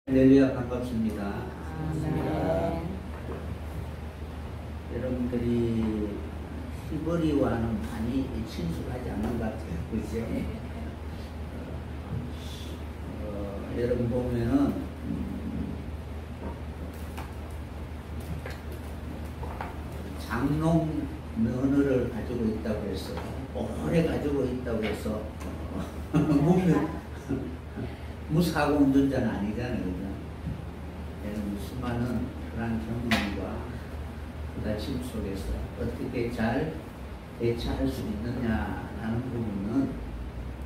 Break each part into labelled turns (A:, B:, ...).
A: 할렐루야, 반갑습니다.
B: 네.
A: 여러분들이 히브리와는 많이 친숙하지 않는 것 같아요. 그죠? 여러분 보면은 장롱 면허를 가지고 있다고 해서 오래 가지고 있다고 해서 무사고 운전자는 아니잖아요. 그죠? 수많은 그런 경험과 부딪힘 속에서 어떻게 잘 대처할 수 있느냐라는 부분은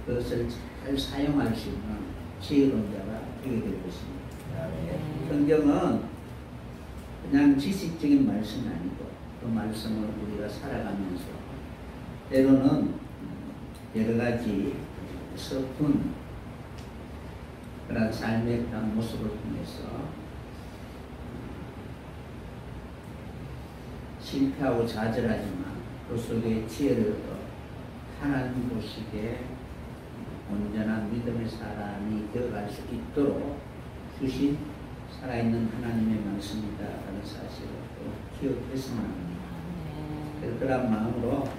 A: 그것을 잘 사용할 수 있는 지혜론자가 되게 될 것입니다. 성경은 그냥 지식적인 말씀이 아니고 그 말씀을 우리가 살아가면서 때로는 여러 가지 서툰 그런 삶의 그런 모습을 통해서 실패하고 좌절하지만 그 속에 지혜를 얻어 하나님 보시기에 온전한 믿음의 사람이 되어갈 수 있도록 주신 살아있는 하나님의 말씀이다라는 사실을 또 기억했으면 합니다. 그런 마음으로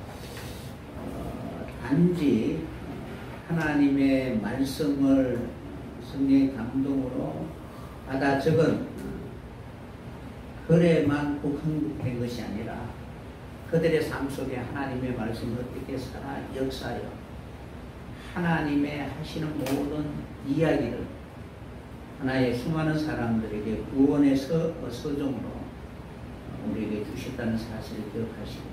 A: 단지 하나님의 말씀을 성령의 감동으로 받아 적은 글에만 국한된 것이 아니라 그들의 삶 속에 하나님의 말씀을 어떻게 살아 역사하여 하나님의 하시는 모든 이야기를 하나의 수많은 사람들에게 구원의 서정으로 우리에게 주셨다는 사실을 기억하시고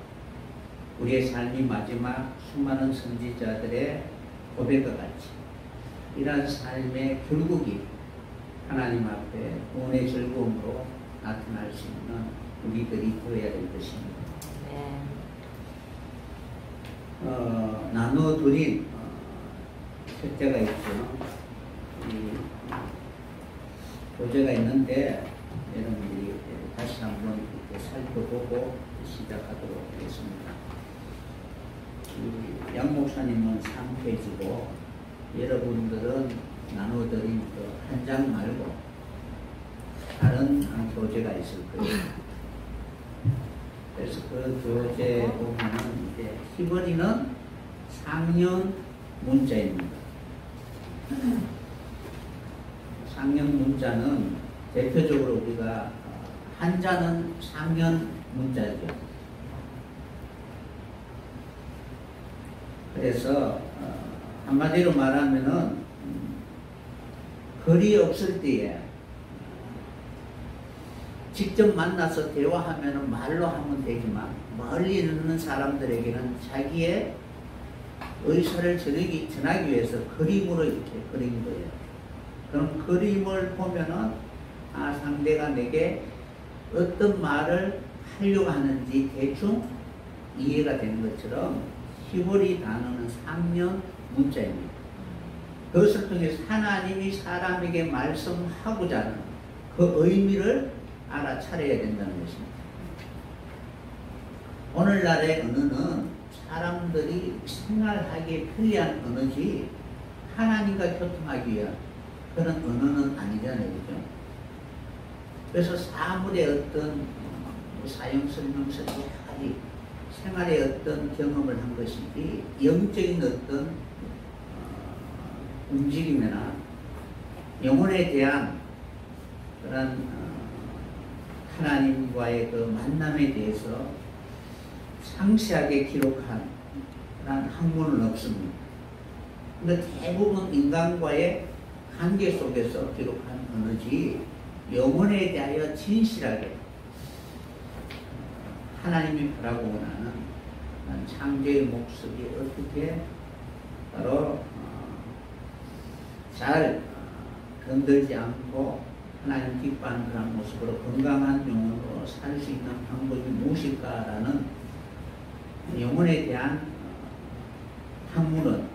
A: 우리의 삶이 마지막 수많은 선지자들의 고백과 같이 이러한 삶의 결국이 하나님 앞에 구원의 즐거움으로 나타날 수 있는 우리들이 되어야 될 것입니다. 네. 나눠드린 책자가 있죠. 이 교재가 있는데 여러분들이 다시 한번 이렇게 살펴보고 시작하도록 하겠습니다. 양 목사님은 3페이지고 여러분들은 나눠드린 그 한 장 말고 다른 한 교재가 있을 거예요. 그래서 그 교재 보면은 이제 히브리는 상형 문자입니다. 상형 문자는 대표적으로 우리가 한자는 상형 문자죠. 그래서 한마디로 말하면은 거리 없을 때에 직접 만나서 대화하면 말로 하면 되지만 멀리 있는 사람들에게는 자기의 의사를 전하기 위해서 그림으로 이렇게 그린 거예요. 그럼 그림을 보면은 상대가 내게 어떤 말을 하려고 하는지 대충 이해가 되는 것처럼 히브리 단어는 상형 문자입니다. 그것을 통해서 하나님이 사람에게 말씀하고자 하는 그 의미를 알아차려야 된다는 것입니다. 오늘날의 언어는 사람들이 생활하기에 편리한 언어지 하나님과 교통하기 위한 그런 언어는 아니잖아요. 그죠? 그래서 사물의 어떤 사용 설명서에 생활의 어떤 경험을 한 것이지 영적인 어떤 움직임이나 영혼에 대한 그런 하나님과의 그 만남에 대해서 상세하게 기록한 그런 학문은 없습니다. 근데 대부분 인간과의 관계 속에서 기록한 언어지 영혼에 대하여 진실하게 하나님이 바라고 원하는 창조의 목적이 어떻게 바로 잘 건들지 않고 하나님 기뻐하는 그런 모습으로 건강한 영혼으로 살 수 있는 방법이 무엇일까라는 영혼에 대한 학문은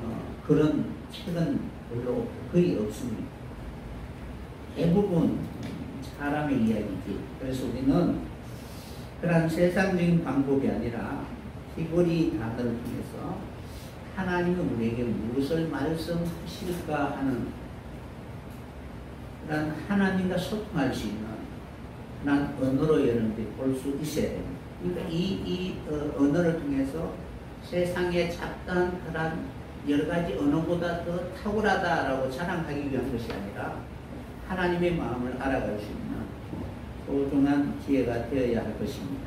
A: 그런 책은 별로 거의 없습니다. 대부분 사람의 이야기지. 그래서 우리는 그런 세상적인 방법이 아니라 히브리 단어를 통해서 하나님은 우리에게 무엇을 말씀하실까 하는 그런 하나님과 소통할 수 있는 난 언어로 여러분들이 볼 수 있어야 됩니다. 그러니까 이 언어를 통해서 세상에 잡다한 그런 여러 가지 언어보다 더 탁월하다라고 자랑하기 위한 것이 아니라 하나님의 마음을 알아갈 수 있는 소중한 기회가 되어야 할 것입니다.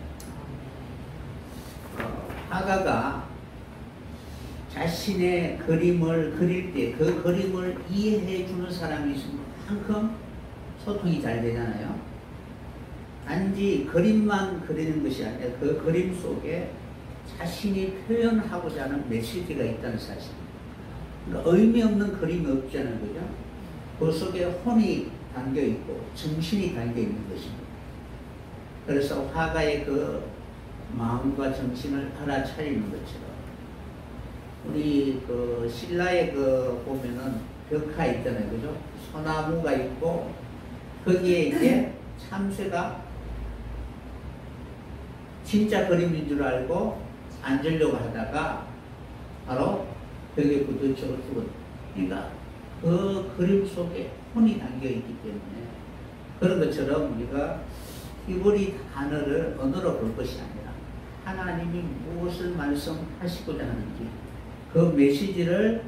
A: 화가가 자신의 그림을 그릴 때 그 그림을 이해해 주는 사람이 있으면 만큼 소통이 잘 되잖아요. 단지 그림만 그리는 것이 아니라 그 그림 속에 자신이 표현하고자 하는 메시지가 있다는 사실. 그러니까 의미 없는 그림이 없잖아요. 그죠? 그 속에 혼이 담겨 있고 정신이 담겨 있는 것입니다. 그래서 화가의 그 마음과 정신을 알아차리는 것처럼 우리 그 신라에 그 보면은 벽화 있잖아요. 그죠? 소나무가 있고 거기에 이제 참새가 진짜 그림인 줄 알고 앉으려고 하다가 바로 벽에 부딪혀서 죽은. 그러니까 그 그림 속에 혼이 담겨 있기 때문에 그런 것처럼 우리가 히브리 단어를 언어로 볼 것이 아니라 하나님이 무엇을 말씀하시고자 하는지 그 메시지를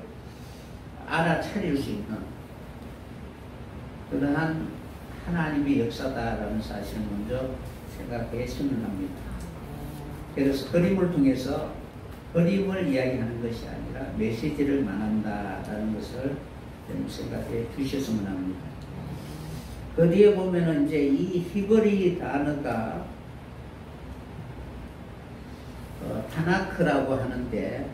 A: 알아차릴 수 있는 그러한 하나님의 역사다라는 사실을 먼저 생각했으면 합니다. 그래서 그림을 통해서 그림을 이야기하는 것이 아니라 메시지를 말한다라는 것을 좀 생각해 주셨으면 합니다. 그 뒤에 보면은 이제 이 히브리 단어가 타나크라고 하는데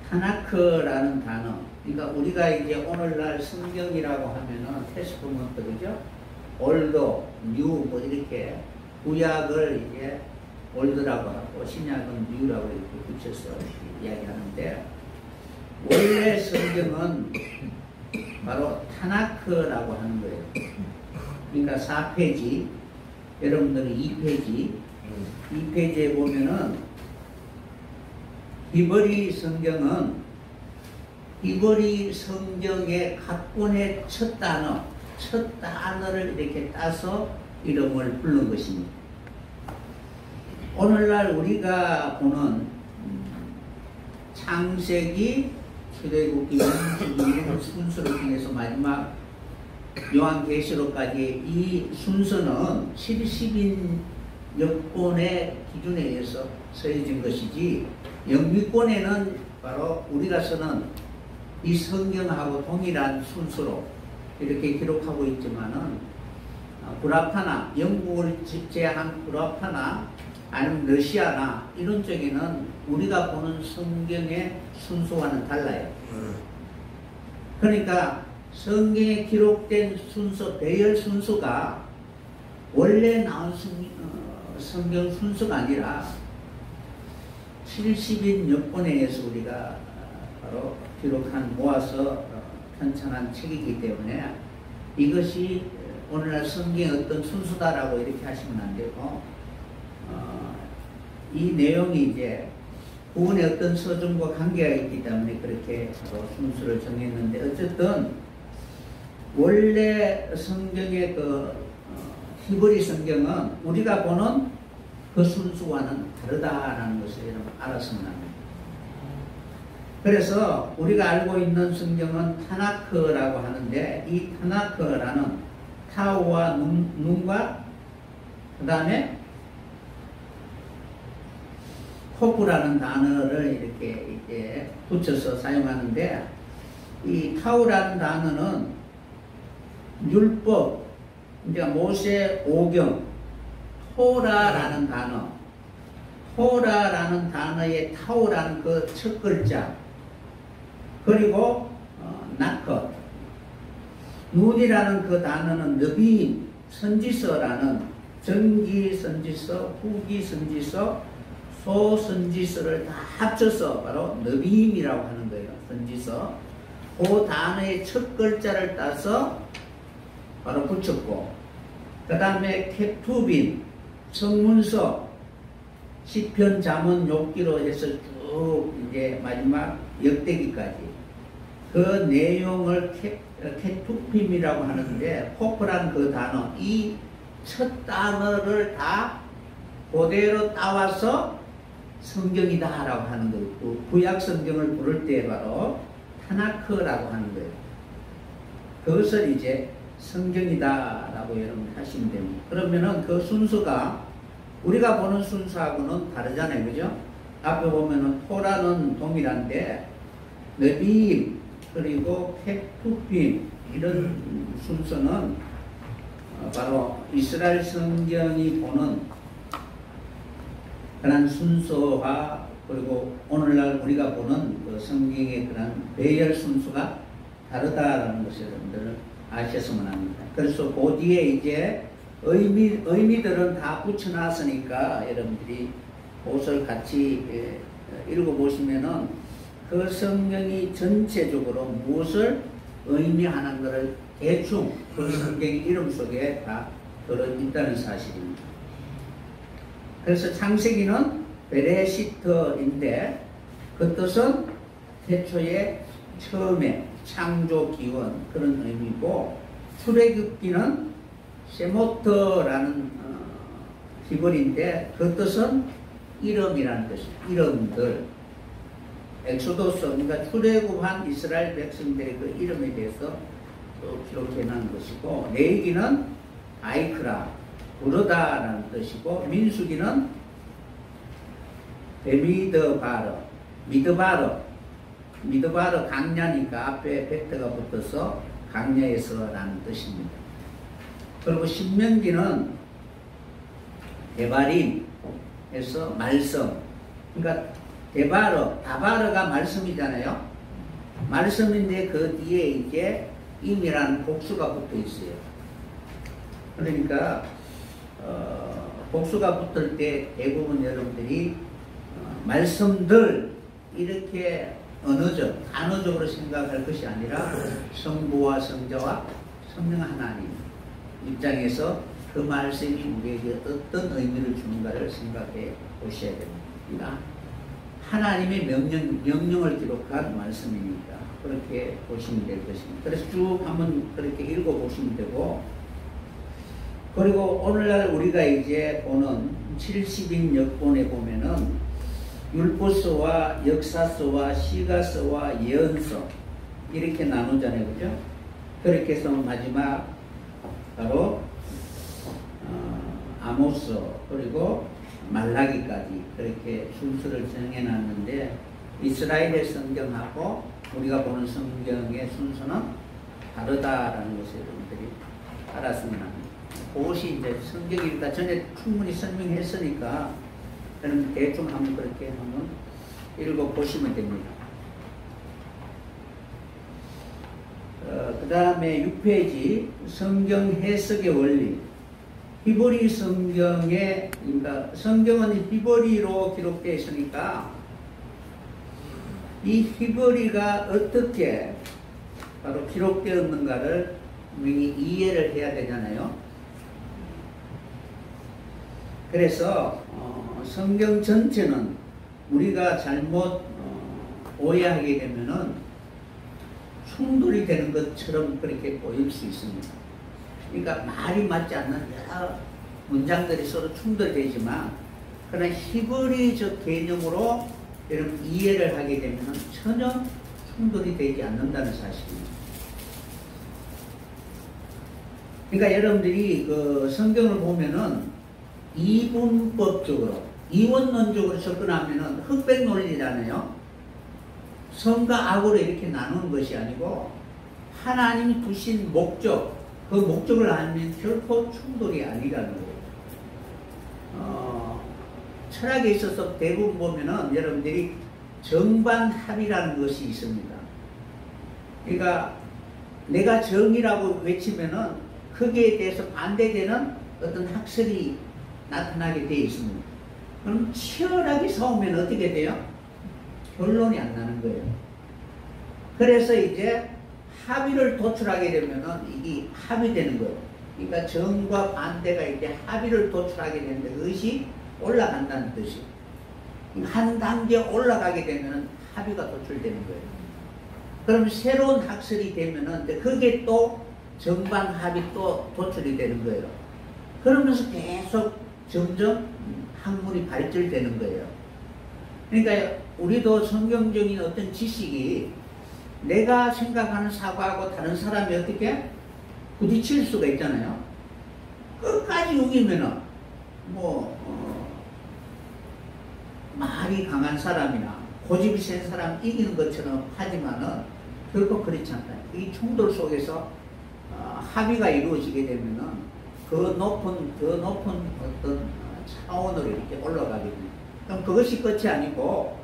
A: 타나크라는 단어, 그러니까 우리가 이제 오늘날 성경이라고 하면은 테스트먼트 그죠? 올드, 뉴 뭐 이렇게 구약을 이제 올드라고 하고 신약은 뉴라고 이렇게 붙여서 이야기하는데 원래 성경은 바로 타나크라고 하는 거예요. 그러니까 4페이지, 여러분들은 2페이지에 보면은 히브리 성경은 히브리 성경의 각 권의 첫 단어를 이렇게 따서 이름을 부른 것입니다. 오늘날 우리가 보는 창세기, 출애굽기, 민수기 순서를 통해서 마지막 요한계시록까지 이 순서는 70인역본의 기준에 의해서 서해진 것이지 영미권에는 바로 우리가 쓰는 이 성경하고 동일한 순서로 이렇게 기록하고 있지만은 구라파나 영국을 제외한 구라파나 아니면 러시아나 이런 쪽에는 우리가 보는 성경의 순서와는 달라요. 그러니까 성경에 기록된 순서, 배열 순서가 원래 나온 성경 순서가 아니라 70인 역본에 의해서 우리가 바로 기록한 모아서 편찬한 책이기 때문에 이것이 오늘날 성경의 어떤 순서다라고 이렇게 하시면 안 되고 이 내용이 이제 구원의 어떤 서정과 관계가 있기 때문에 그렇게 순서를 정했는데 어쨌든 원래 성경의 그 히브리 성경은 우리가 보는 그 순서와는 다르다라는 것을 여러분 알았으면 합니다. 그래서 우리가 알고 있는 성경은 타나크라고 하는데 이 타나크라는 타우와 눈과 그 다음에 코프라는 단어를 이렇게 붙여서 사용하는데 이 타우라는 단어는 율법, 이제 모세 오경, 토라라는 단어, 토라라는 단어의 타우라는 그 첫 글자, 그리고 나컷, 눈이라는 그 단어는 너비임, 선지서라는 전기 선지서, 후기 선지서, 소선지서를 다 합쳐서 바로 너비임이라고 하는 거예요. 선지서. 그 단어의 첫 글자를 따서 바로 붙였고, 그 다음에 캡투빈, 성문서, 시편, 잠언, 욥기로 해서 쭉 이제 마지막 역대기까지 그 내용을 케투핌이라고 하는데, 포프란 그 단어, 이 첫 단어를 다 그대로 따와서 성경이다라고 하는 거예요. 구약 성경을 부를 때 바로 타나크라고 하는 거예요. 그것을 이제 성경이다라고 여러분 하시면 됩니다. 그러면은 그 순서가 우리가 보는 순서하고는 다르잖아요. 그죠? 앞에 보면은 토라는 동일한데, 느빔, 그리고 케투빔, 이런 순서는 바로 이스라엘 성경이 보는 그런 순서와, 그리고 오늘날 우리가 보는 그 성경의 그런 배열 순서가 다르다라는 것을 여러분들 아셨으면 합니다. 그래서 그 뒤에 이제 의미들은 다 붙여놨으니까 여러분들이 그것을 같이 읽어보시면은 그 성경이 전체적으로 무엇을 의미하는 것을 대충 그 성경의 이름 속에 다 들어있다는 사실입니다. 그래서 창세기는 베레시트인데 그 뜻은 태초의 처음에 창조 기원 그런 의미고, 출애굽기는 세모트라는 히브리인데 그 뜻은 이름이라는 뜻입니다. 이름들. 엑소도스, 그러니까 출애굽한 이스라엘 백성들의 그 이름에 대해서 또 기록해 놓은 것이고, 레위기는 아이크라, 부르다라는 뜻이고, 민수기는 베미드바르, 미드바르 강야니까 앞에 베트가 붙어서 강야에서라는 뜻입니다. 그리고 신명기는 데바림에서 말씀, 그러니까 다바르가 말씀이잖아요. 말씀인데 그 뒤에 이제 임이라는 복수가 붙어 있어요. 그러니까 복수가 붙을 때 대부분 여러분들이 말씀들 이렇게 단어적으로 생각할 것이 아니라 성부와 성자와 성령 하나님 입장에서 그 말씀이 우리에게 어떤 의미를 주는가를 생각해 보셔야 됩니다. 하나님의 명령을 기록한 말씀이니까 그렇게 보시면 될 것입니다. 그래서 쭉 한번 그렇게 읽어보시면 되고, 그리고 오늘날 우리가 이제 보는 70인 역본에 보면은 율법서와 역사서와 시가서와 예언서 이렇게 나누잖아요. 그죠? 그렇게 해서 마지막 바로 아모스 그리고 말라기까지 그렇게 순서를 정해놨는데, 이스라엘의 성경하고 우리가 보는 성경의 순서는 다르다라는 것을 여러분들이 알았으면 합니다. 그것이 이제 성경이니까 전에 충분히 설명했으니까 여러분 대충 한번 그렇게 한번 읽어보시면 됩니다. 그 다음에 6페이지 성경 해석의 원리. 히브리 성경에, 그러니까 성경은 히브리로 기록되어 있으니까 이 히브리가 어떻게 바로 기록되었는가를 우리 이해를 해야 되잖아요. 그래서 성경 전체는 우리가 잘못 오해하게 되면은 충돌이 되는 것처럼 그렇게 보일 수 있습니다. 그러니까 말이 맞지 않는 여러 문장들이 서로 충돌되지만, 그러나 히브리적 개념으로 여러분 이해를 하게 되면 전혀 충돌이 되지 않는다는 사실입니다. 그러니까 여러분들이 그 성경을 보면은 이분법적으로, 이원론적으로 접근하면은 흑백 논리잖아요. 선과 악으로 이렇게 나누는 것이 아니고 하나님이 두신 목적, 그 목적을 알면 결코 충돌이 아니라는 거예요. 철학에 있어서 대부분 보면은 여러분들이 정반합이라는 것이 있습니다. 그러니까 내가 정이라고 외치면은 거기에 대해서 반대되는 어떤 학설이 나타나게 되어 있습니다. 그럼 치열하게 싸우면 어떻게 돼요? 결론이 안 나는 거예요. 그래서 이제 합의를 도출하게 되면은 이게 합의되는 거예요. 그러니까 정과 반대가 이제 합의를 도출하게 되는데 그것이 올라간다는 뜻이에요. 한 단계 올라가게 되면 합의가 도출되는 거예요. 그럼 새로운 학설이 되면은 그게 또 정반합이 또 도출이 되는 거예요. 그러면서 계속 점점 학문이 발전되는 거예요. 그러니까 우리도 성경적인 어떤 지식이 내가 생각하는 사고하고 다른 사람이 어떻게 부딪힐 수가 있잖아요. 끝까지 우기면은 말이 강한 사람이나 고집이 센 사람 이기는 것처럼 하지만은 결코 그렇지 않다. 이 충돌 속에서 합의가 이루어지게 되면은 더 높은 어떤 차원으로 이렇게 올라가게 됩니다. 그럼 그것이 끝이 아니고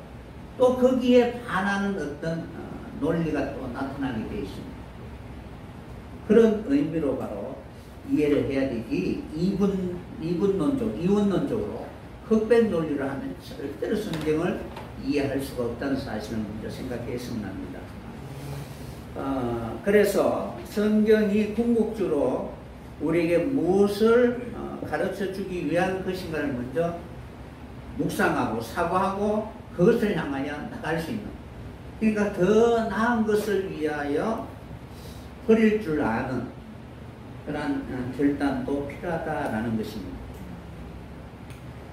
A: 또 거기에 반하는 어떤 논리가 또 나타나게 되어 있습니다. 그런 의미로 바로 이해를 해야 되지 이원론적으로 흑백 논리를 하면 절대로 성경을 이해할 수가 없다는 사실을 먼저 생각했으면 합니다. 그래서 성경이 궁극적으로 우리에게 무엇을 가르쳐 주기 위한 것인가를 먼저 묵상하고 사고하고 그것을 향하여 나갈 수 있는, 그러니까 더 나은 것을 위하여 버릴 줄 아는 그러한 결단도 필요하다라는 것입니다.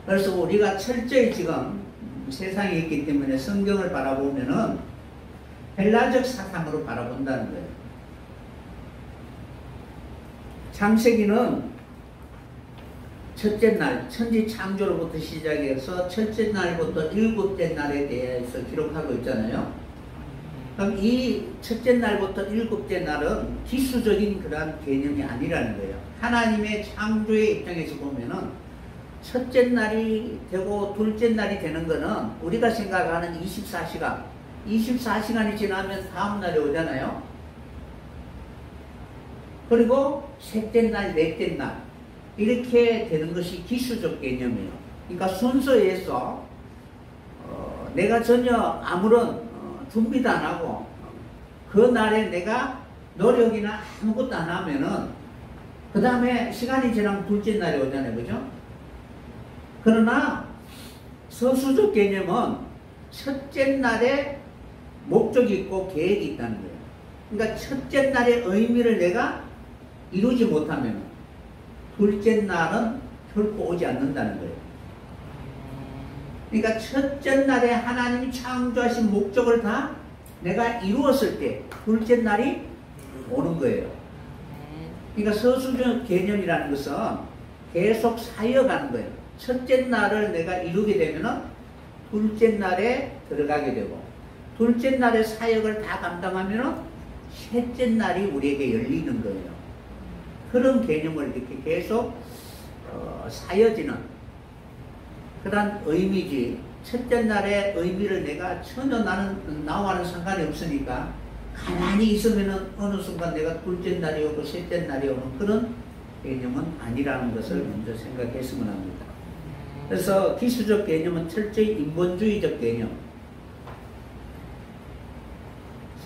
A: 그래서 우리가 철저히 지금 세상에 있기 때문에 성경을 바라보면은 헬라적 사상으로 바라본다는 거예요. 창세기는 첫째 날, 천지 창조로부터 시작해서 첫째 날부터 일곱째 날에 대해서 기록하고 있잖아요. 그럼 이 첫째 날부터 일곱째 날은 기수적인 그러한 개념이 아니라는 거예요. 하나님의 창조의 입장에서 보면은 첫째 날이 되고 둘째 날이 되는 거는 우리가 생각하는 24시간이 지나면 다음 날이 오잖아요. 그리고 셋째 날, 넷째 날 이렇게 되는 것이 기수적 개념이에요. 그러니까 순서에서 내가 전혀 아무런 준비도 안 하고 그 날에 내가 노력이나 아무것도 안 하면은 그 다음에 시간이 지나면 둘째 날이 오잖아요. 그죠? 그러나 서수적 개념은 첫째 날에 목적이 있고 계획이 있다는 거예요. 그러니까 첫째 날의 의미를 내가 이루지 못하면 둘째 날은 결코 오지 않는다는 거예요. 그러니까 첫째 날에 하나님이 창조하신 목적을 다 내가 이루었을 때 둘째 날이 오는 거예요. 그러니까 서수적 개념이라는 것은 계속 쌓여가는 거예요. 첫째 날을 내가 이루게 되면은 둘째 날에 들어가게 되고 둘째 날의 사역을 다 감당하면은 셋째 날이 우리에게 열리는 거예요. 그런 개념을 이렇게 계속 쌓여지는 그런 의미지. 첫째 날의 의미를 내가 전혀 나와는 상관이 없으니까 가만히 있으면은 어느 순간 내가 둘째 날이 오고 셋째 날이 오는 그런 개념은 아니라는 것을 먼저 생각했으면 합니다. 그래서 기수적 개념은 철저히 인본주의적 개념.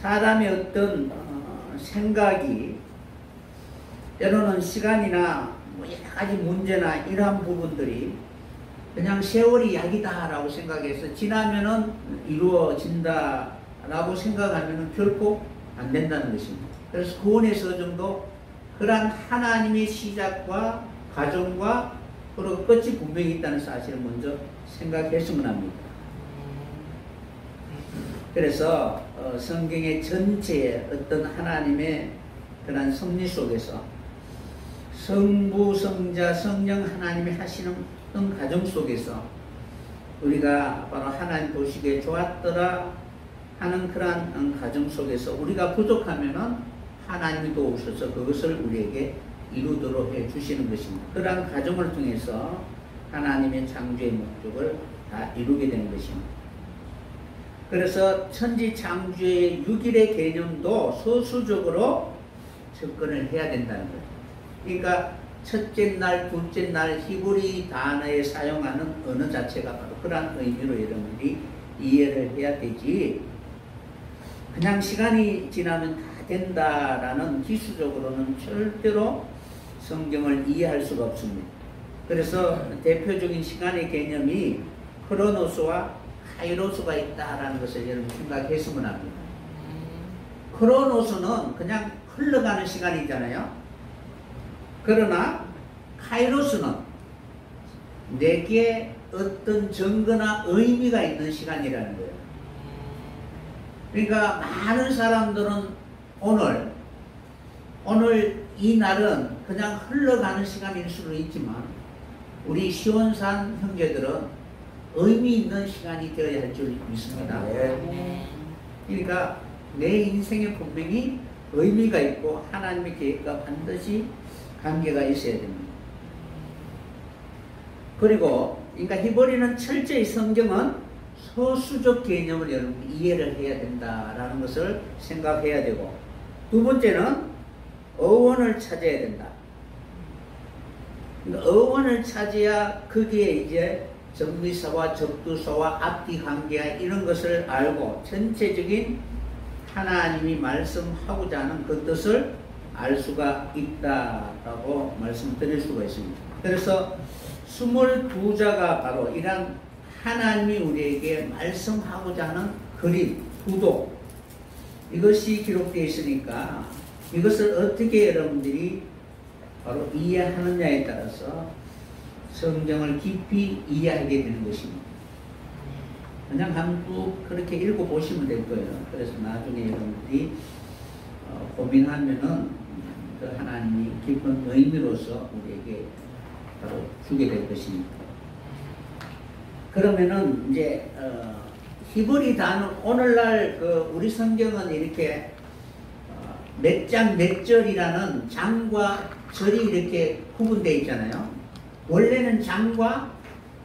A: 사람의 어떤 생각이 때로는 시간이나 여러 가지 문제나 이러한 부분들이 그냥 세월이 약이다라고 생각해서 지나면은 이루어진다라고 생각하면은 결코 안 된다는 것입니다. 그래서 구원의 서정도 그러한 하나님의 시작과 과정과 그리고 끝이 분명히 있다는 사실을 먼저 생각했으면 합니다. 그래서 성경의 전체의 어떤 하나님의 그런 섭리 속에서 성부, 성자, 성령 하나님이 하시는 어떤 과정 속에서 우리가 바로 하나님 보시기에 좋았더라 하는 그러한 과정 속에서 우리가 부족하면은 하나님이 도우셔서 그것을 우리에게 이루도록 해 주시는 것입니다. 그러한 과정을 통해서 하나님의 창조의 목적을 다 이루게 되는 것입니다. 그래서 천지 창조의 6일의 개념도 서술적으로 접근을 해야 된다는 거예요. 그러니까 첫째 날, 둘째 날 히브리 단어에 사용하는 언어 자체가 바로 그러한 의미로 여러분들이 이해를 해야 되지, 그냥 시간이 지나면 다 된다라는 기수적으로는 절대로 성경을 이해할 수가 없습니다. 그래서 대표적인 시간의 개념이 크로노스와 카이로스가 있다라는 것을 여러분 생각했으면 합니다. 크로노스는 그냥 흘러가는 시간이잖아요. 그러나 카이로스는 내게 어떤 증거나 의미가 있는 시간이라는 거예요. 그러니까 많은 사람들은 오늘 이 날은 그냥 흘러가는 시간일 수도 있지만 우리 시원산 형제들은 의미 있는 시간이 되어야 할 줄 믿습니다. 그러니까 내 인생에 분명히 의미가 있고 하나님의 계획과 반드시 관계가 있어야 됩니다. 그리고 그러니까 히브리는 철저히 성경은 서수적 개념을 여러분 이해를 해야 된다라는 것을 생각해야 되고, 두 번째는 어원을 찾아야 된다. 그러니까 어원을 찾아야 거기에 이제 정미사와 접두사와 앞뒤 관계와 이런 것을 알고 전체적인 하나님이 말씀하고자 하는 그 뜻을 알 수가 있다라고 말씀드릴 수가 있습니다. 그래서 22자가 바로 이런 하나님이 우리에게 말씀하고자 하는 그림, 구도, 이것이 기록되어 있으니까 이것을 어떻게 여러분들이 바로 이해하느냐에 따라서 성경을 깊이 이해하게 되는 것입니다. 그냥 한번 그렇게 읽어보시면 될 거예요. 그래서 나중에 여러분들이 고민하면은 그 하나님이 깊은 의미로서 우리에게 바로 주게 될 것입니다. 그러면은 이제 히브리 단어, 오늘날 그 우리 성경은 이렇게 몇 장 몇 절이라는 장과 절이 이렇게 구분되어 있잖아요. 원래는 장과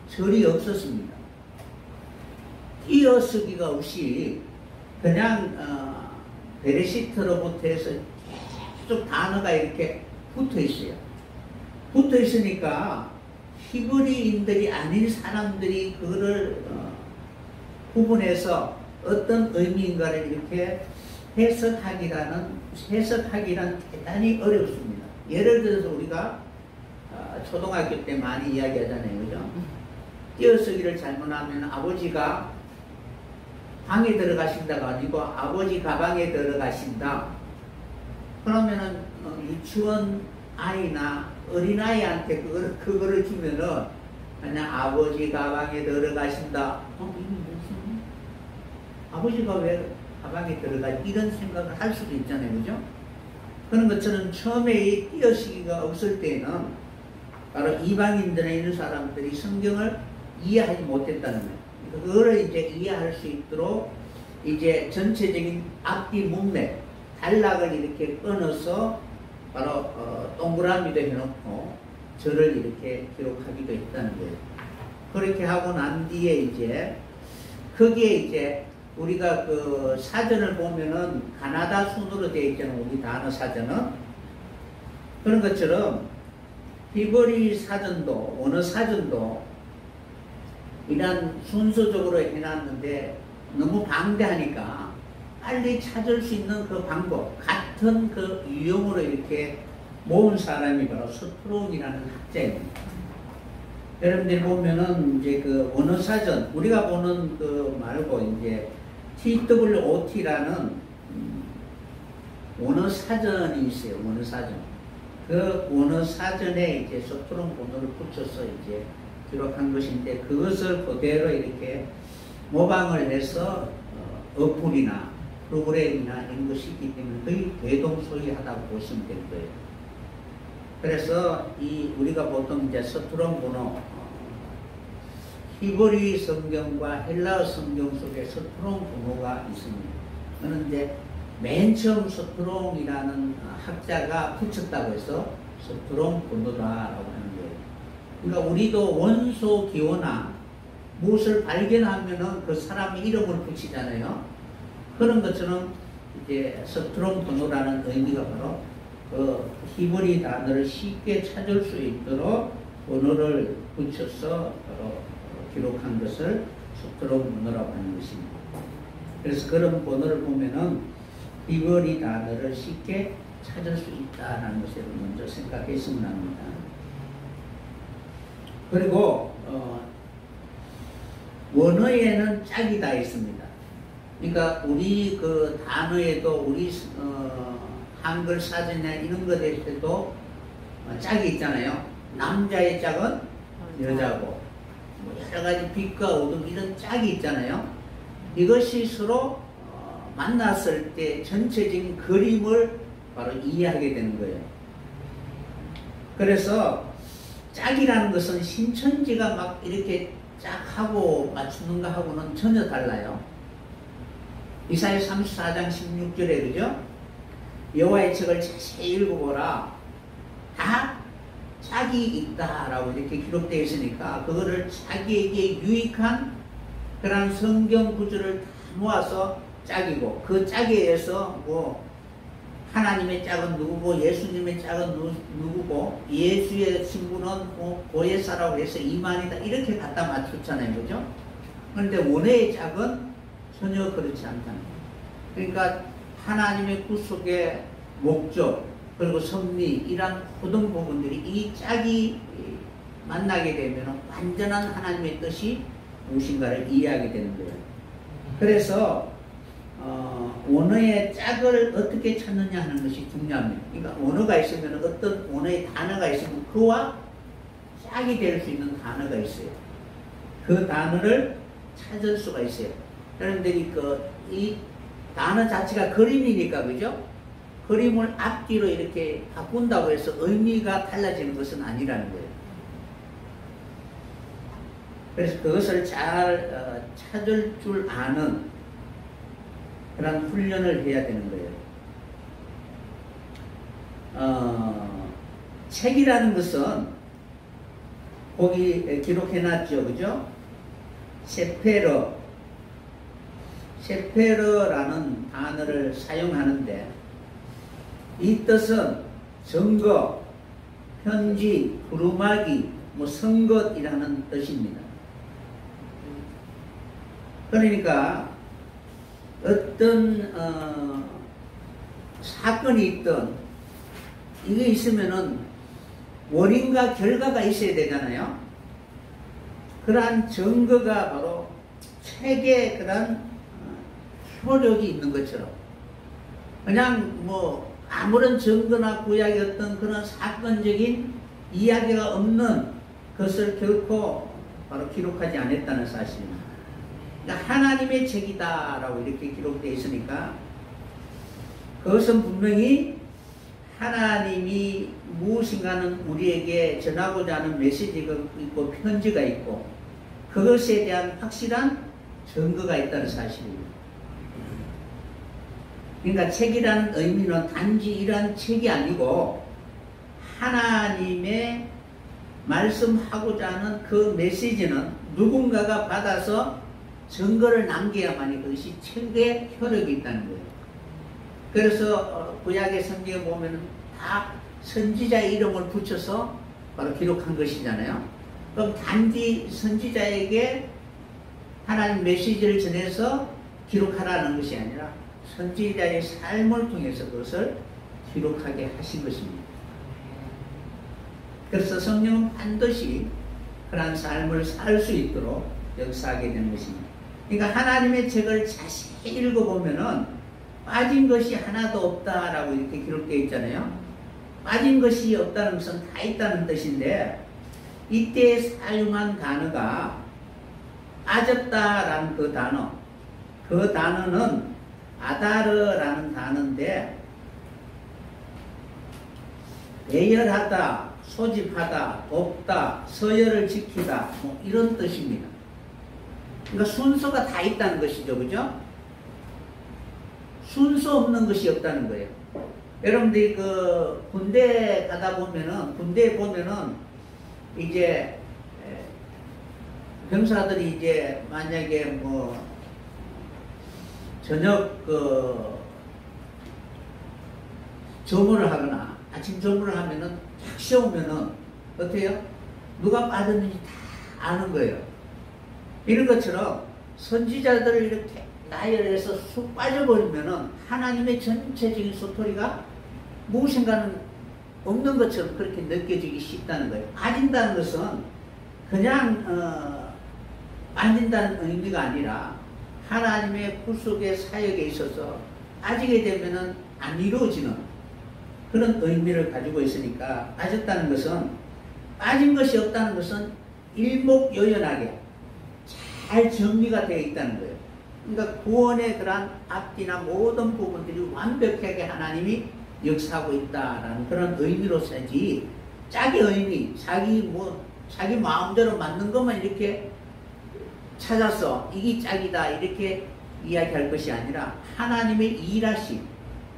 A: 절이 없었습니다. 띄어쓰기가 없이 그냥 베레시트로부터 해서 계속 단어가 이렇게 붙어 있어요. 붙어 있으니까 히브리인들이 아닌 사람들이 그거를 구분해서 어떤 의미인가를 이렇게 해석하기란 대단히 어렵습니다. 예를 들어서 우리가 초등학교 때 많이 이야기하잖아요. 그죠? 띄어쓰기를 잘못하면 아버지가 방에 들어가신다가 아니고 아버지 가방에 들어가신다. 그러면은 유치원 아이나 어린아이한테 그거를 주면은 그냥 아버지 가방에 들어가신다. 이게 무슨 아버지가 왜 가방에 들어가지? 이런 생각을 할 수도 있잖아요. 그죠? 그런 것처럼 처음에 이 띄어쓰기가 없을 때는 바로 이방인들에 있는 사람들이 성경을 이해하지 못했다는 거예요. 그거를 이제 이해할 수 있도록 이제 전체적인 앞뒤 문맥, 단락을 이렇게 끊어서 바로 동그라미도 해놓고 절을 이렇게 기록하기도 했다는 거예요. 그렇게 하고 난 뒤에 이제 거기에 이제 우리가 그 사전을 보면은 가나다 순으로 되어 있잖아요. 우리 단어 사전은. 그런 것처럼 히브리 사전도 원어 사전도 이런 순서적으로 해놨는데 너무 방대하니까 빨리 찾을 수 있는 그 방법, 같은 그 유형으로 이렇게 모은 사람이 바로 서투론이라는 학자입니다. 여러분들 보면은 이제 그 원어 사전, 우리가 보는 그 말고 이제 TWOT라는 원어 사전이 있어요. 원어 사전. 그 원어 사전에 이제 서투론 번호를 붙여서 이제 기록한 것인데 그것을 그대로 이렇게 모방을 해서 어플이나 프로그램이나 이런 것이 있기 때문에 거의 대동소이하다고 보시면 될 거예요. 그래서 이 우리가 보통 이제 서투론 번호, 히브리 성경과 헬라어 성경 속에 서투론 번호가 있습니다. 그런데 맨 처음 서투론이라는 학자가 붙였다고 해서 서투론 번호다라고 하는 거예요. 그러니까 우리도 원소 기호나 무엇을 발견하면은 그 사람의 이름을 붙이잖아요. 그런 것처럼 이제 서투론 번호라는 의미가 바로 그 히브리 단어를 쉽게 찾을 수 있도록 번호를 붙여서 바로 기록한 것을 서투론 번호라고 하는 것입니다. 그래서 그런 번호를 보면은 히브리 단어를 쉽게 찾을 수 있다는 것을 먼저 생각했으면 합니다. 그리고 원어에는 짝이 다 있습니다. 그러니까 우리 그 단어에도 우리 한글 사전이나 이런 것에도 짝이 있잖아요. 남자의 짝은 여자고 뭐 여러 가지 빛과 어둠 이런 짝이 있잖아요. 이것이 서로 만났을 때 전체적인 그림을 바로 이해하게 되는 거예요. 그래서 짝이라는 것은 신천지가 막 이렇게 짝하고 맞추는 거하고는 전혀 달라요. 이사야 34장 16절에 그죠? 여호와의 책을 자세히 읽어보라. 다 짝이 있다라고 이렇게 기록되어 있으니까 그거를 자기에게 유익한 그런 성경 구절을 다 모아서 짝이고, 그 짝에 의해서 뭐 하나님의 짝은 누구고 예수님의 짝은 누구고 예수의 친구는 뭐 고예사라고 해서 이만이다 이렇게 갖다 맞췄잖아요. 그죠? 그런데 원래의 짝은 전혀 그렇지 않다는 거예요. 그러니까 하나님의 구속의 목적 그리고 섭리 이런 모든 부분들이 이 짝이 만나게 되면 완전한 하나님의 뜻이 무엇인가를 이해하게 되는 거예요. 그래서 언어의 짝을 어떻게 찾느냐 하는 것이 중요합니다. 그러니까 언어가 있으면 어떤 언어의 단어가 있으면 그와 짝이 될 수 있는 단어가 있어요. 그 단어를 찾을 수가 있어요. 그런데 이 단어 자체가 그림이니까 그죠? 그림을 앞뒤로 이렇게 바꾼다고 해서 의미가 달라지는 것은 아니라는 거예요. 그래서 그것을 잘 찾을 줄 아는 그런 훈련을 해야 되는 거예요. 책이라는 것은 거기 기록해놨죠, 그죠? 세페러라는 단어를 사용하는데 이 뜻은 증거, 편지, 두루마기, 뭐 선것이라는 뜻입니다. 그러니까 어떤 사건이 있든 이게 있으면은 원인과 결과가 있어야 되잖아요. 그러한 증거가 바로 책에 그런 효력이 있는 것처럼 그냥 뭐 아무런 증거나 구약의 어떤 그런 사건적인 이야기가 없는 것을 결코 바로 기록하지 않았다는 사실입니다. 그러니까 하나님의 책이다라고 이렇게 기록되어 있으니까 그것은 분명히 하나님이 무엇인가는 우리에게 전하고자 하는 메시지가 있고 편지가 있고 그것에 대한 확실한 증거가 있다는 사실입니다. 그러니까 책이라는 의미는 단지 이러한 책이 아니고 하나님의 말씀하고자 하는 그 메시지는 누군가가 받아서 증거를 남겨야만이 그것이 책의 효력이 있다는 거예요. 그래서 구약의 성경에 보면 다 선지자의 이름을 붙여서 바로 기록한 것이잖아요. 그럼 단지 선지자에게 하나님 메시지를 전해서 기록하라는 것이 아니라 선지자의 삶을 통해서 그것을 기록하게 하신 것입니다. 그래서 성령은 반드시 그러한 삶을 살 수 있도록 역사하게 되는 것입니다. 그러니까 하나님의 책을 자세히 읽어보면은 빠진 것이 하나도 없다라고 이렇게 기록되어 있잖아요. 빠진 것이 없다는 것은 다 있다는 뜻인데 이때 사용한 단어가 빠졌다라는 그 단어는 아다르라는 단어인데 배열하다, 소집하다, 돕다, 서열을 지키다 뭐 이런 뜻입니다. 그러니까 순서가 다 있다는 것이죠, 그죠? 순서 없는 것이 없다는 거예요. 여러분들이 그 군대 가다 보면은 군대에 보면은 이제 병사들이 이제 만약에 뭐 저녁 그 점호를 하거나 아침 점호를 하면은 딱 쉬우면은 어때요? 누가 빠졌는지 다 아는 거예요. 이런 것처럼 선지자들을 이렇게 나열해서 쑥 빠져버리면은 하나님의 전체적인 스토리가 무엇인가는 없는 것처럼 그렇게 느껴지기 쉽다는 거예요. 빠진다는 것은 그냥 빠진다는 의미가 아니라 하나님의 구속의 사역에 있어서 빠지게 되면은 안 이루어지는 그런 의미를 가지고 있으니까 빠졌다는 것은 빠진 것이 없다는 것은 일목요연하게 잘 정리가 되어 있다는 거예요. 그러니까 구원의 그러한 앞뒤나 모든 부분들이 완벽하게 하나님이 역사하고 있다라는 그런 의미로서지 짝의 의미, 자기 마음대로 맞는 것만 이렇게 찾아서 이게 짝이다 이렇게 이야기할 것이 아니라 하나님의 일하심,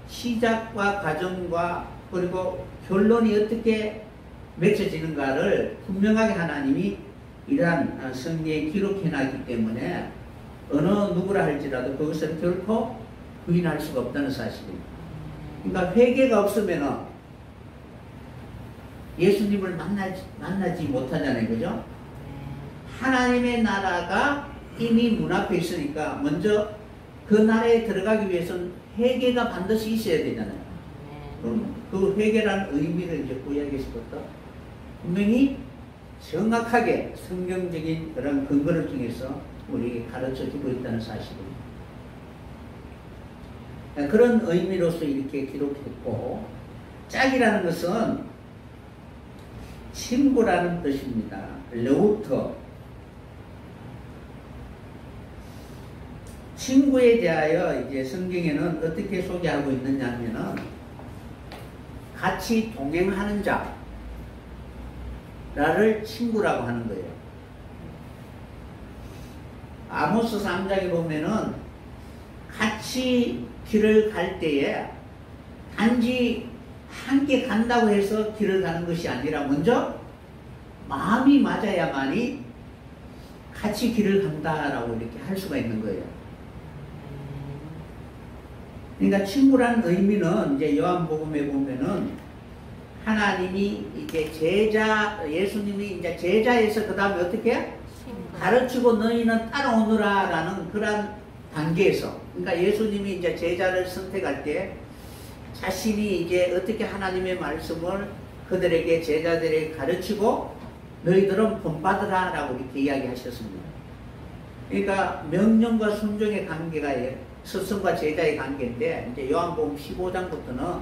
A: 시작과 과정과 그리고 결론이 어떻게 맺혀지는가를 분명하게 하나님이 이러한 성경에 기록해놨기 때문에 어느 누구라 할지라도 그것을 결코 부인할 수가 없다는 사실입니다. 그러니까 회개가 없으면 예수님을 만나지 못하잖아요. 그죠? 하나님의 나라가 이미 문 앞에 있으니까 먼저 그 나라에 들어가기 위해서는 회개가 반드시 있어야 되잖아요. 그럼 그 회개라는 의미를 이제 구약에서부터 분명히 정확하게 성경적인 그런 근거를 통해서 우리에게 가르쳐 주고 있다는 사실입니다. 그런 의미로서 이렇게 기록했고, 짝이라는 것은 친구라는 뜻입니다. 레우터. 친구에 대하여 이제 성경에는 어떻게 소개하고 있느냐 하면은 같이 동행하는 자를 친구라고 하는 거예요. 아모스 3장에 보면은 같이 길을 갈 때에 단지 함께 간다고 해서 길을 가는 것이 아니라 먼저 마음이 맞아야만이 같이 길을 간다라고 이렇게 할 수가 있는 거예요. 그러니까 친구라는 의미는 이제 요한복음에 보면은 하나님이 이제 예수님이 이제 제자에서 그 다음에 어떻게 가르치고 너희는 따라오느라라는 그런 단계에서, 그러니까 예수님이 이제 제자를 선택할 때 자신이 이제 어떻게 하나님의 말씀을 그들에게 제자들에게 가르치고 너희들은 본받으라라고 이렇게 이야기하셨습니다. 그러니까 명령과 순종의 관계가 스승과 제자의 관계인데, 이제 요한복음 15장부터는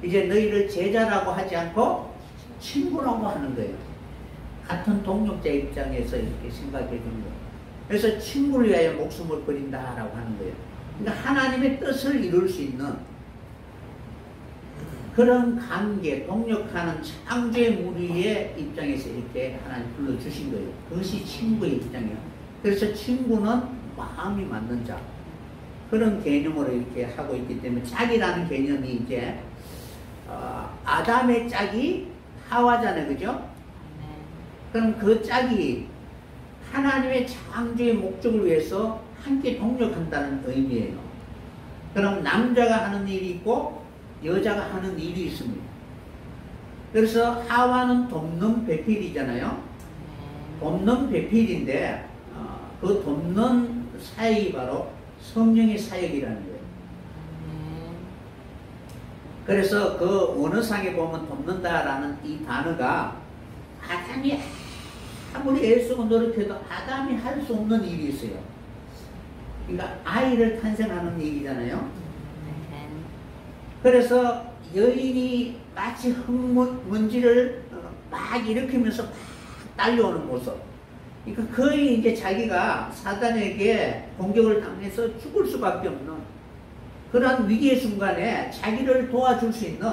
A: 이제 너희를 제자라고 하지 않고 친구라고 하는 거예요. 같은 동역자 입장에서 이렇게 생각해 주는 거예요. 그래서 친구를 위하여 목숨을 버린다라고 하는 거예요. 그러니까 하나님의 뜻을 이룰 수 있는 그런 관계, 동역하는 창조의 무리의 입장에서 이렇게 하나님 불러주신 거예요. 그것이 친구의 입장이에요. 그래서 친구는 마음이 맞는 자, 그런 개념으로 이렇게 하고 있기 때문에 짝이라는 개념이 이제 아담의 짝이 하와잖아요. 그죠? 그럼 그 짝이 하나님의 창조의 목적을 위해서 함께 동력한다는 의미예요. 그럼 남자가 하는 일이 있고 여자가 하는 일이 있습니다. 그래서 하와는 돕는 배필이잖아요. 돕는 배필인데 그 돕는 사역이 바로 성령의 사역이라는 거예요. 그래서 그 원어상에 보면 돕는다라는 이 단어가 아담이 아무리 애쓰고 노력해도 아담이 할 수 없는 일이 있어요. 그러니까 아이를 탄생하는 일이잖아요. 그래서 여인이 마치 흙먼지를 막 일으키면서 막 딸려오는 모습. 그러니까 거의 이제 자기가 사단에게 공격을 당해서 죽을 수밖에 없는 그런 위기의 순간에 자기를 도와줄 수 있는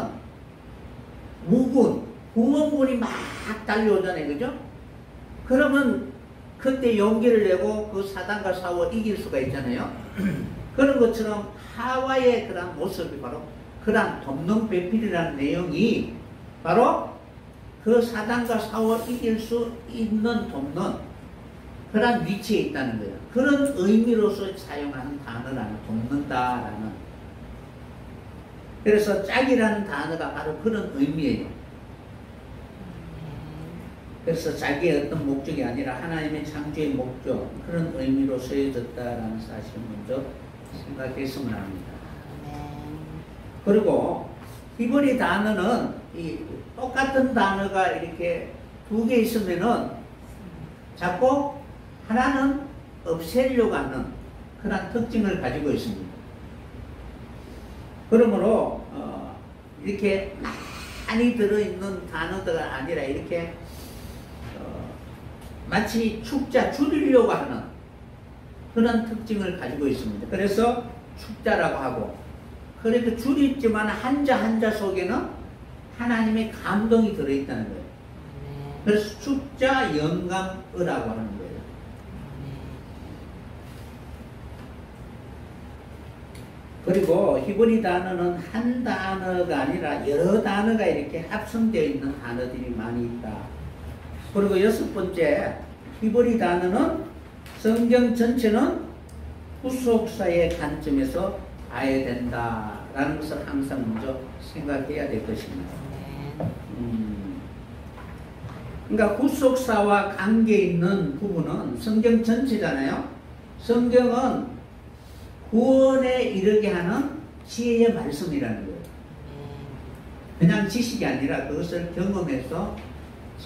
A: 구원군이 막 달려오잖아요. 그죠? 그러면 그때 용기를 내고 그 사단과 싸워 이길 수가 있잖아요. 그런 것처럼 하와의 그런 모습이 바로 그런 돕는 배필이라는 내용이 바로 그 사단과 싸워 이길 수 있는 돕는 그런 위치에 있다는 거예요. 그런 의미로서 사용하는 단어라는, 돕는다라는. 그래서 짝이라는 단어가 바로 그런 의미예요. 그래서 자기의 어떤 목적이 아니라 하나님의 창조의 목적, 그런 의미로 쓰여졌다라는 사실을 먼저 생각했으면 합니다. 그리고 히브리 단어는 이 똑같은 단어가 이렇게 두 개 있으면은 자꾸 하나는 없애려고 하는 그런 특징을 가지고 있습니다. 그러므로 이렇게 많이 들어있는 단어가 아니라 이렇게 마치 축자 줄이려고 하는 그런 특징을 가지고 있습니다. 그래서 축자라고 하고, 그래도 줄이지만 한자 한자 속에는 하나님의 감동이 들어있다는 거예요. 그래서 축자 영감의라고 하는 거예요. 그리고 히브리 단어는 한 단어가 아니라 여러 단어가 이렇게 합성되어 있는 단어들이 많이 있다. 그리고 여섯 번째, 히브리 단어는 성경 전체는 후속사의 관점에서 봐야 된다라는 것을 항상 먼저 생각해야 될 것입니다. 그러니까 후속사와 관계 있는 부분은 성경 전체잖아요. 성경은 구원에 이르게 하는 지혜의 말씀이라는 거예요. 그냥 지식이 아니라 그것을 경험해서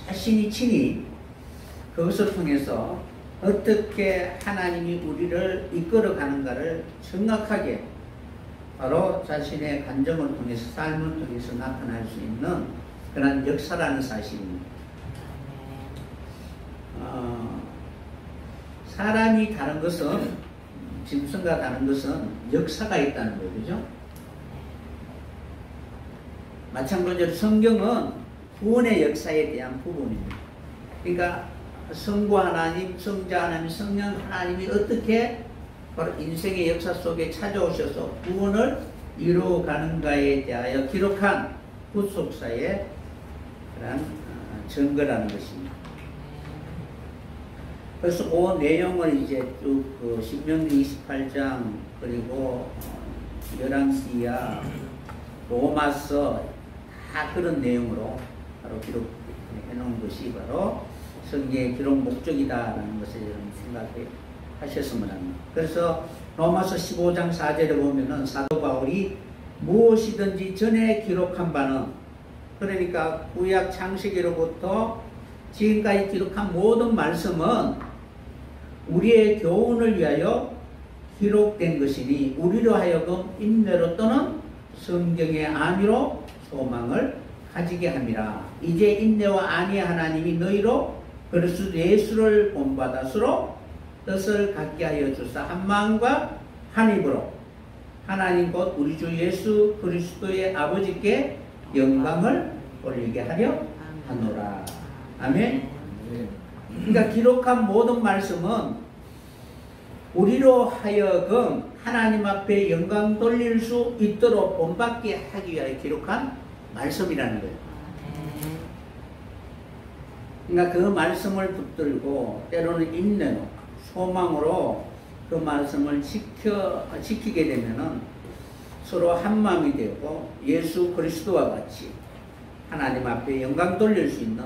A: 자신이 친히 그것을 통해서 어떻게 하나님이 우리를 이끌어 가는가를 정확하게 바로 자신의 간정을 통해서, 삶을 통해서 나타날 수 있는 그런 역사라는 사실입니다. 사람이 다른 것은, 짐승과 다른 것은 역사가 있다는 거예요. 그죠? 마찬가지로 성경은 구원의 역사에 대한 부분입니다. 그러니까 성부 하나님, 성자 하나님, 성령 하나님이 어떻게 바로 인생의 역사 속에 찾아오셔서 구원을 이루어가는가에 대하여 기록한 후속사의 그런 증거라는 것입니다. 그래서 그 내용을 이제 쭉 신명기 28장, 그리고 열왕기야, 로마서 다 그런 내용으로 바로 기록해 놓은 것이 바로 성경의 기록 목적이다라는 것을 여러분 생각하셨으면 합니다. 그래서 로마서 15장 4절에 보면은 사도 바울이 무엇이든지 전에 기록한 바는, 그러니까 구약 창세기로부터 지금까지 기록한 모든 말씀은 우리의 교훈을 위하여 기록된 것이니 우리로 하여금 인내로 또는 성경의 안위로 소망을 가지게 함이라. 이제 인내와 안위의 하나님이 너희로 그리스도 예수를 본받았으로 뜻을 갖게 하여 주사 한 마음과 한 입으로 하나님 곧 우리 주 예수 그리스도의 아버지께 영광을 올리게 하려 하노라. 아멘. 그러니까 기록한 모든 말씀은 우리로 하여금 하나님 앞에 영광 돌릴 수 있도록 본받게 하기 위하여 기록한 말씀이라는 거예요. 그러니까 그 말씀을 붙들고 때로는 인내로, 소망으로 그 말씀을 지키게 되면은 서로 한 마음이 되고 예수 그리스도와 같이 하나님 앞에 영광 돌릴 수 있는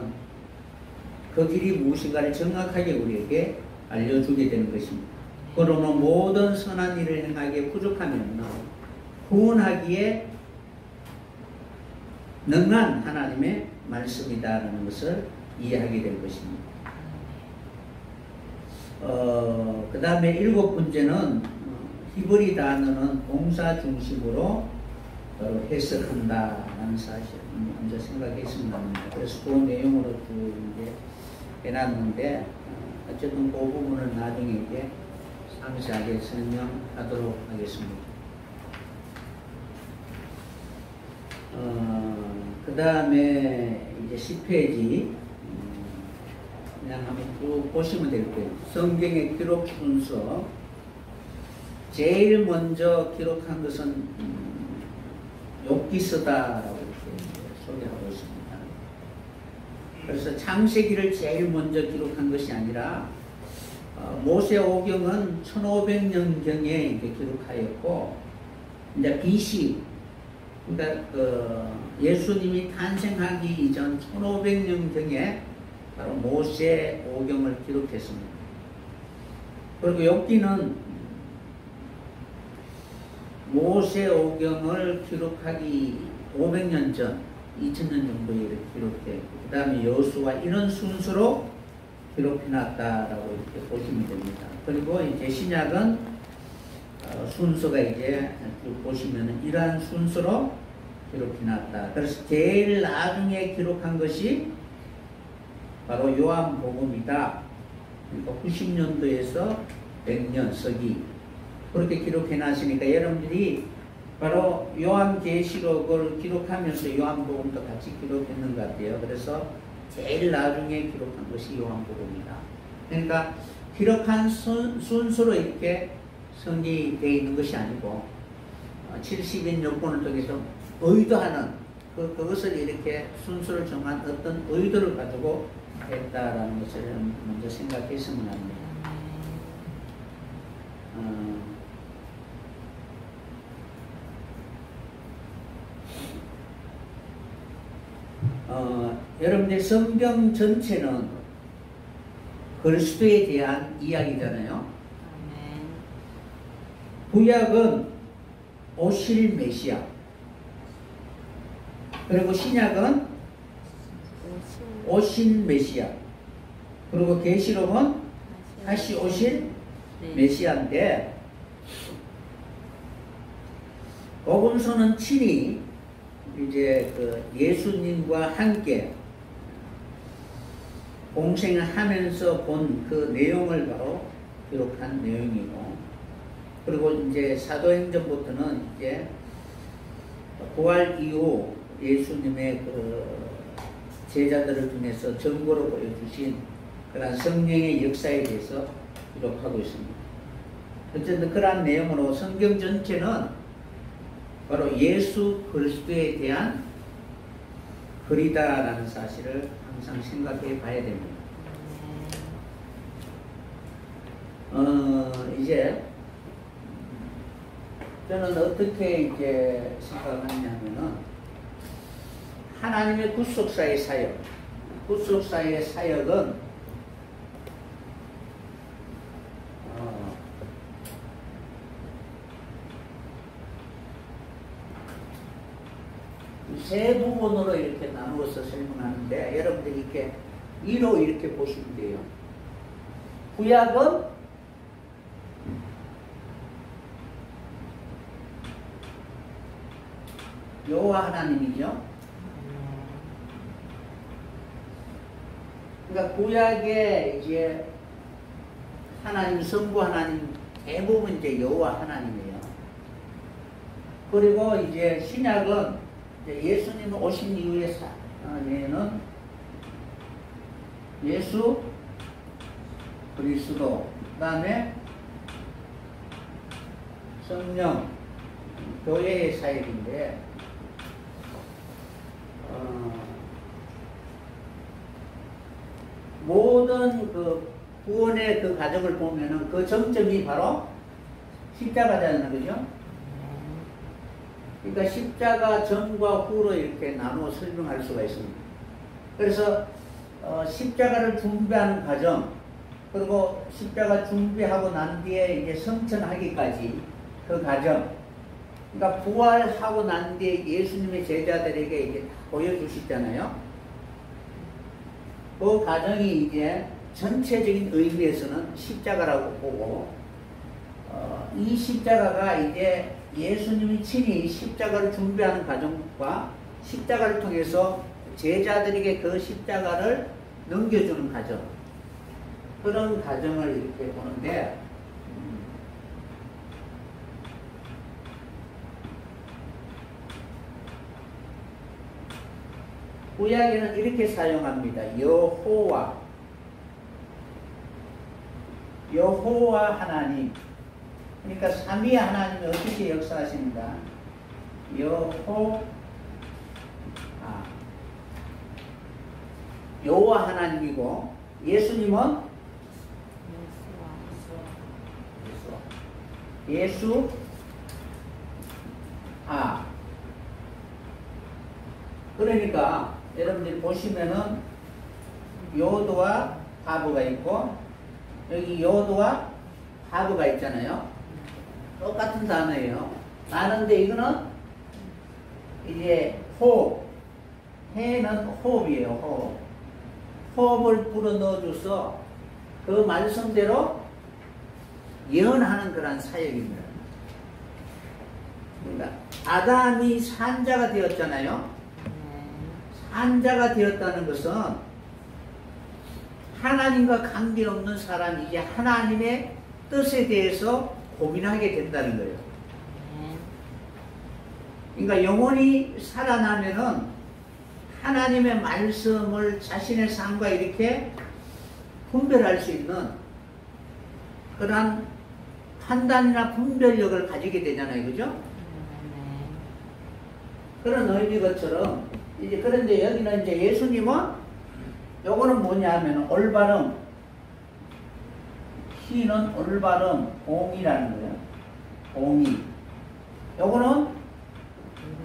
A: 그 길이 무엇인가를 정확하게 우리에게 알려주게 되는 것입니다. 그러므로 모든 선한 일을 행하기에 부족하면 구원하기에 능한 하나님의 말씀이다라는 것을 이해하게 될 것입니다. 그 다음에 일곱 번째는 히브리 단어는 동사 중심으로 해석한다라는 사실 먼저 생각했습니다. 그래서 그 내용으로 쭉 이제 해놨는데 어쨌든 그 부분을 나중에 이제 상세하게 설명하도록 하겠습니다. 그 다음에 이제 10페이지 그냥 한번 쭉 보시면 될 거예요. 성경의 기록 순서 제일 먼저 기록한 것은 욥기서다라고 이렇게 소개하고 있습니다. 그래서 창세기를 제일 먼저 기록한 것이 아니라 모세오경은 1500년경에 이제 기록하였고, 이제 BC, 그러니까 예수님이 탄생하기 이전 1500년경에 바로 모세오경을 기록했습니다. 그리고 욥기는 모세오경을 기록하기 500년 전, 2000년 정도에 이렇게 기록되고, 그 다음에 여호수아, 이런 순서로 기록해놨다라고 이렇게 보시면 됩니다. 그리고 이제 신약은 순서가 이제 쭉 보시면은 이러한 순서로 기록해 놨다. 그래서 제일 나중에 기록한 것이 바로 요한복음이다. 그러니까 90년도에서 100년 서기 그렇게 기록해 놨으니까 여러분들이 바로 요한계시록을 기록하면서 요한복음도 같이 기록했는 것 같아요. 그래서 제일 나중에 기록한 것이 요한복음이다. 그러니까 기록한 순서로 이렇게 성기되어 있는 것이 아니고 70인 여권을 통해서 의도하는 그것을 이렇게 순서를 정한 어떤 의도를 가지고 했다라는 것을 먼저 생각했으면 합니다. 여러분들 성경 전체는 그리스도에 대한 이야기잖아요. 구약은 오실 메시아, 그리고 신약은 오신 메시아, 그리고 계시록은 다시 오실 메시아인데, 복음서는 친히 이제 그 예수님과 함께 공생을 하면서 본 그 내용을 바로 기록한 내용이고, 그리고 이제 사도행전부터는 이제 부활 이후 예수님의 그 제자들을 통해서 증거로 보여주신 그런 성령의 역사에 대해서 기록하고 있습니다. 어쨌든 그러한 내용으로 성경 전체는 바로 예수 그리스도에 대한 글이다라는 사실을 항상 생각해 봐야 됩니다. 이제 저는 어떻게 이제 생각하냐면은 하나님의 구속사의 사역, 구속사의 사역은 세 부분으로 이렇게 나누어서 설명하는데, 여러분들이 이렇게 이로 이렇게 보시면 돼요. 구약은 여호와 하나님이죠. 그러니까 구약에 이제 하나님, 성부 하나님 대부분 이제 여호와 하나님이에요. 그리고 이제 신약은 이제 예수님 오신 이후에는 예수 그리스도, 그 다음에 성령, 교회의 사역인데, 모든 그 구원의 그 과정을 보면은 그 정점이 바로 십자가잖아요, 그죠? 그러니까 십자가 전과 후로 이렇게 나누어 설명할 수가 있습니다. 그래서 십자가를 준비하는 과정, 그리고 십자가 준비하고 난 뒤에 이제 성천하기까지 그 과정, 그러니까 부활하고 난 뒤에 예수님의 제자들에게 이제 보여주시잖아요. 그 과정이 이제 전체적인 의미에서는 십자가라고 보고, 이 십자가가 이제 예수님이 친히 십자가를 준비하는 과정과 십자가를 통해서 제자들에게 그 십자가를 넘겨주는 과정, 그런 과정을 이렇게 보는데, 구약에는 이렇게 사용합니다. 여호와 하나님. 그러니까 삼위 하나님이 어떻게 역사하십니다. 여호와 하나님이고, 예수님은 그러니까 여러분들이 보시면은 요도와 하브가 있고, 여기 요도와 하브가 있잖아요. 똑같은 단어예요. 아는데 이거는 이제 해는 호흡이에요. 호흡을 불어 넣어줘서 그 말씀대로 예언하는 그런 사역입니다. 그러니까 아담이 산자가 되었잖아요. 산자가 되었다는 것은 하나님과 관계없는 사람이 이제 하나님의 뜻에 대해서 고민하게 된다는 거예요. 그러니까 영혼이 살아나면은 하나님의 말씀을 자신의 삶과 이렇게 분별할 수 있는 그러한 판단이나 분별력을 가지게 되잖아요. 그죠? 그런 의미 것처럼 이제 그런데 여기는 이제 예수님은 요거는 뭐냐 하면 올바름, 희는 올바름, 공이라는 거예요. 공이. 요거는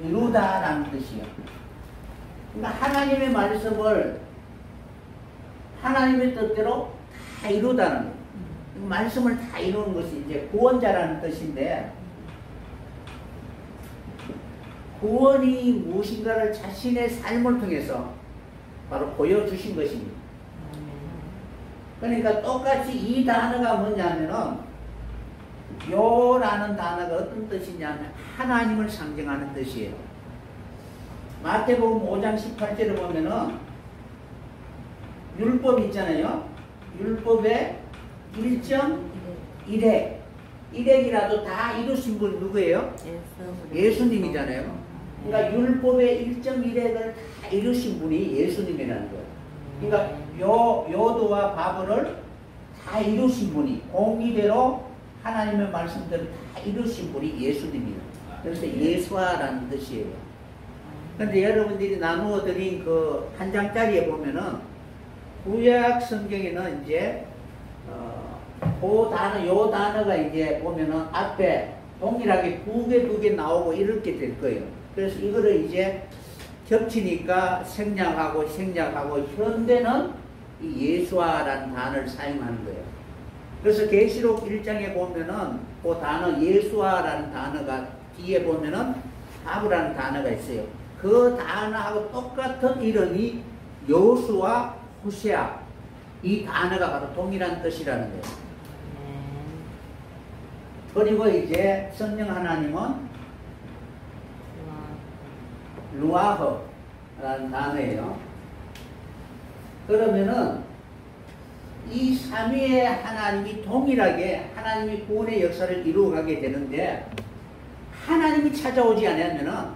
A: 이루다라는 뜻이에요. 그러니까 하나님의 말씀을 하나님의 뜻대로 다 이루다는 거예요. 말씀을 다 이루는 것이 이제 구원자라는 뜻인데, 구원이 무엇인가를 자신의 삶을 통해서 바로 보여주신 것입니다. 그러니까 똑같이 이 단어가 뭐냐면은 요라는 단어가 어떤 뜻이냐면 하나님을 상징하는 뜻이에요. 마태복음 5장 18절에 보면은 율법 있잖아요. 율법의 1.1획 1획이라도 다 이루신 분 누구예요? 예수님이잖아요. 그러니까 율법의 1.1획을 다 이루신 분이 예수님이라는 거예요. 그러니까 요도와 바벨을 다 이루신 분이 공의대로 하나님의 말씀대로 다 이루신 분이 예수님이에요. 그래서 예수화라는 뜻이에요. 그런데 여러분들이 나누어 드린 그 한 장짜리에 보면은 구약 성경에는 이제 그 단어, 요 단어가 이제 보면은 앞에 동일하게 두 개 나오고 이렇게 될 거예요. 그래서 이거를 이제 겹치니까 생략하고 현대는 이 예수화라는 단어를 사용하는 거예요. 그래서 계시록 1장에 보면은 그 단어 예수화라는 단어가 뒤에 보면은 바브라는 단어가 있어요. 그 단어하고 똑같은 이름이 여호수아, 호세아, 이 단어가 바로 동일한 뜻이라는 거예요. 그리고 이제 성령 하나님은 루아흐라는 단어예요. 그러면은 이 삼위의 하나님이 동일하게 하나님이 구원의 역사를 이루어가게 되는데, 하나님이 찾아오지 않으면은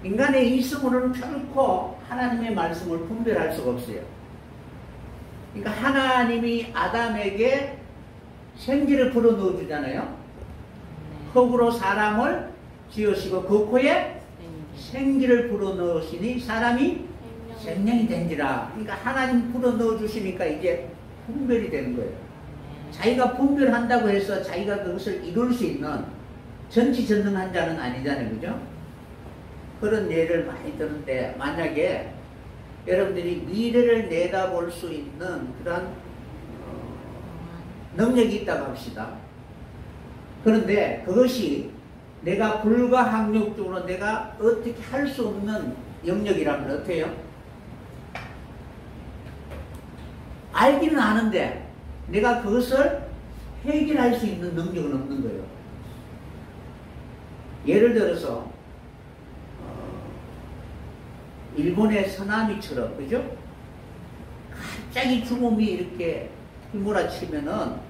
A: 인간의 있음으로는 결코 하나님의 말씀을 분별할 수가 없어요. 그러니까 하나님이 아담에게 생기를 불어넣어 주잖아요. 흙으로 사람을 지으시고 그 코에 생기를 불어넣으시니 사람이 생명이 된지라. 그러니까 하나님 불어넣어 주시니까 이제 분별이 되는 거예요. 자기가 분별한다고 해서 자기가 그것을 이룰 수 있는 전지전능한 자는 아니잖아요. 그죠? 그런 예를 많이 드는데, 만약에 여러분들이 미래를 내다볼 수 있는 그런 능력이 있다고 합시다. 그런데 그것이 내가 불가항력적으로 내가 어떻게 할 수 없는 영역이라면 어떻게 해요? 알기는 아는데 내가 그것을 해결할 수 있는 능력은 없는 거예요. 예를 들어서 일본의 쓰나미처럼, 그죠? 갑자기 주mom이 이렇게 휘몰아치면은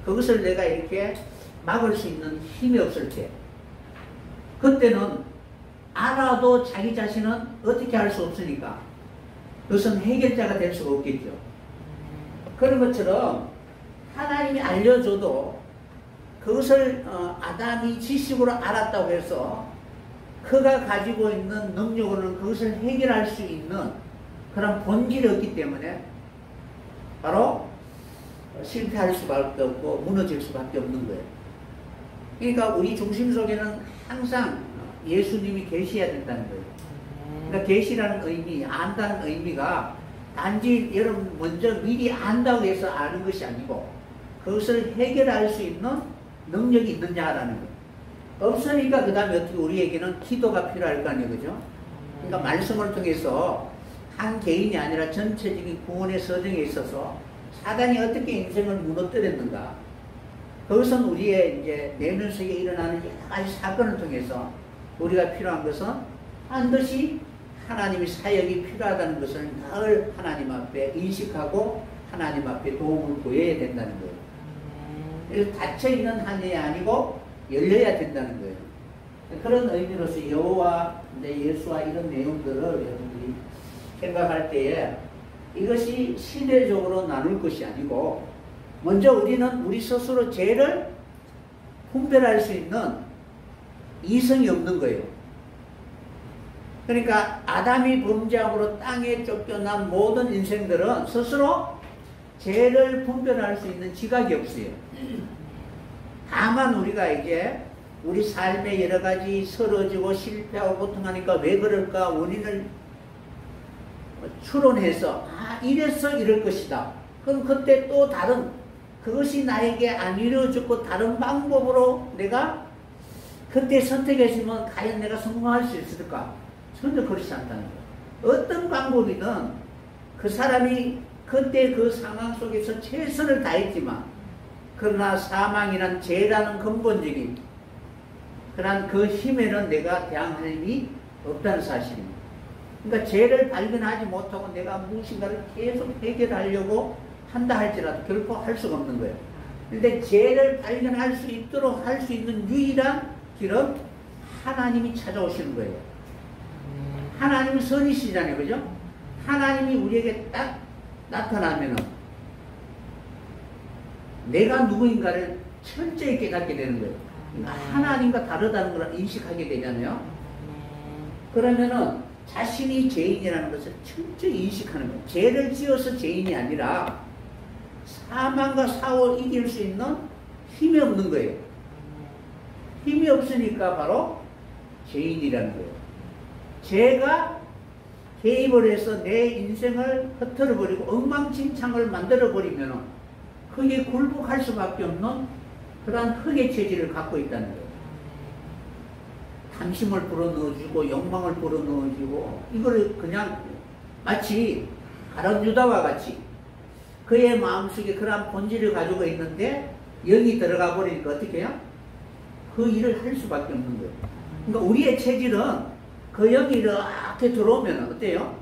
A: 그것을 내가 이렇게 막을 수 있는 힘이 없을 때, 그때는 알아도 자기 자신은 어떻게 할 수 없으니까 그것은 해결자가 될 수가 없겠죠. 그런 것처럼 하나님이 알려줘도 그것을 아담이 지식으로 알았다고 해서 그가 가지고 있는 능력으로는 그것을 해결할 수 있는 그런 본질이 없기 때문에 바로 실패할 수밖에 없고 무너질 수밖에 없는 거예요. 그러니까 우리 중심 속에는 항상 예수님이 계셔야 된다는 거예요. 그러니까 계시라는 의미, 안다는 의미가 단지 여러분 먼저 미리 안다고 해서 아는 것이 아니고 그것을 해결할 수 있는 능력이 있느냐라는 거예요. 없으니까 그 다음에 어떻게 우리에게는 기도가 필요할 거 아니에요. 그죠? 그러니까 말씀을 통해서 한 개인이 아니라 전체적인 구원의 서정에 있어서 사단이 어떻게 인생을 무너뜨렸는가, 그것은 우리의 이제 내면 속에 일어나는 여러 가지 사건을 통해서 우리가 필요한 것은 반드시 하나님의 사역이 필요하다는 것을 늘 하나님 앞에 인식하고 하나님 앞에 도움을 구해야 된다는 거예요. 그래서 닫혀있는 한이 아니고 열려야 된다는 거예요. 그런 의미로서 여호와 예수와 이런 내용들을 여러분들이 생각할 때에 이것이 시대적으로 나눌 것이 아니고 먼저 우리는 우리 스스로 죄를 분별할 수 있는 이성이 없는 거예요. 그러니까 아담이 범죄함으로 땅에 쫓겨난 모든 인생들은 스스로 죄를 분별할 수 있는 지각이 없어요. 다만 우리가 이제 우리 삶에 여러 가지 쓰러지고 실패하고 고통하니까 왜 그럴까 원인을 추론해서 이래서 이럴 것이다. 그럼 그때 또 다른 그것이 나에게 안 이루어졌고 다른 방법으로 내가 그때 선택했으면 과연 내가 성공할 수 있을까? 전혀 그렇지 않다는 거예요. 어떤 방법이든 그 사람이 그때 그 상황 속에서 최선을 다했지만 그러나 사망이란 죄라는 근본적인 그런 그 힘에는 내가 대항할 힘이 없다는 사실입니다. 그러니까 죄를 발견하지 못하고 내가 무엇인가를 계속 해결하려고 한다 할지라도 결코 할 수가 없는 거예요. 그런데 죄를 발견할 수 있도록 할 수 있는 유일한 길은 하나님이 찾아오시는 거예요. 하나님은 선이시잖아요. 그죠? 하나님이 우리에게 딱 나타나면은 내가 누구인가를 철저히 깨닫게 되는 거예요. 하나님과 다르다는 걸 인식하게 되잖아요. 그러면은 자신이 죄인이라는 것을 철저히 인식하는 거예요. 죄를 지어서 죄인이 아니라 사망과 사고를 이길 수 있는 힘이 없는 거예요. 힘이 없으니까 바로 죄인이라는 거예요. 죄가 개입을 해서 내 인생을 흐트러버리고 엉망진창을 만들어버리면 그게 굴복할 수밖에 없는 그러한 흙의 체질을 갖고 있다는 거예요. 탐심을 불어넣어주고 욕망을 불어넣어주고 이거를 그냥 마치 가룟 유다와 같이 그의 마음속에 그러한 본질을 가지고 있는데 영이 들어가 버리니까 어떻게 해요? 그 일을 할 수밖에 없는 거예요. 그러니까 우리의 체질은 그 영이 이렇게 들어오면 어때요?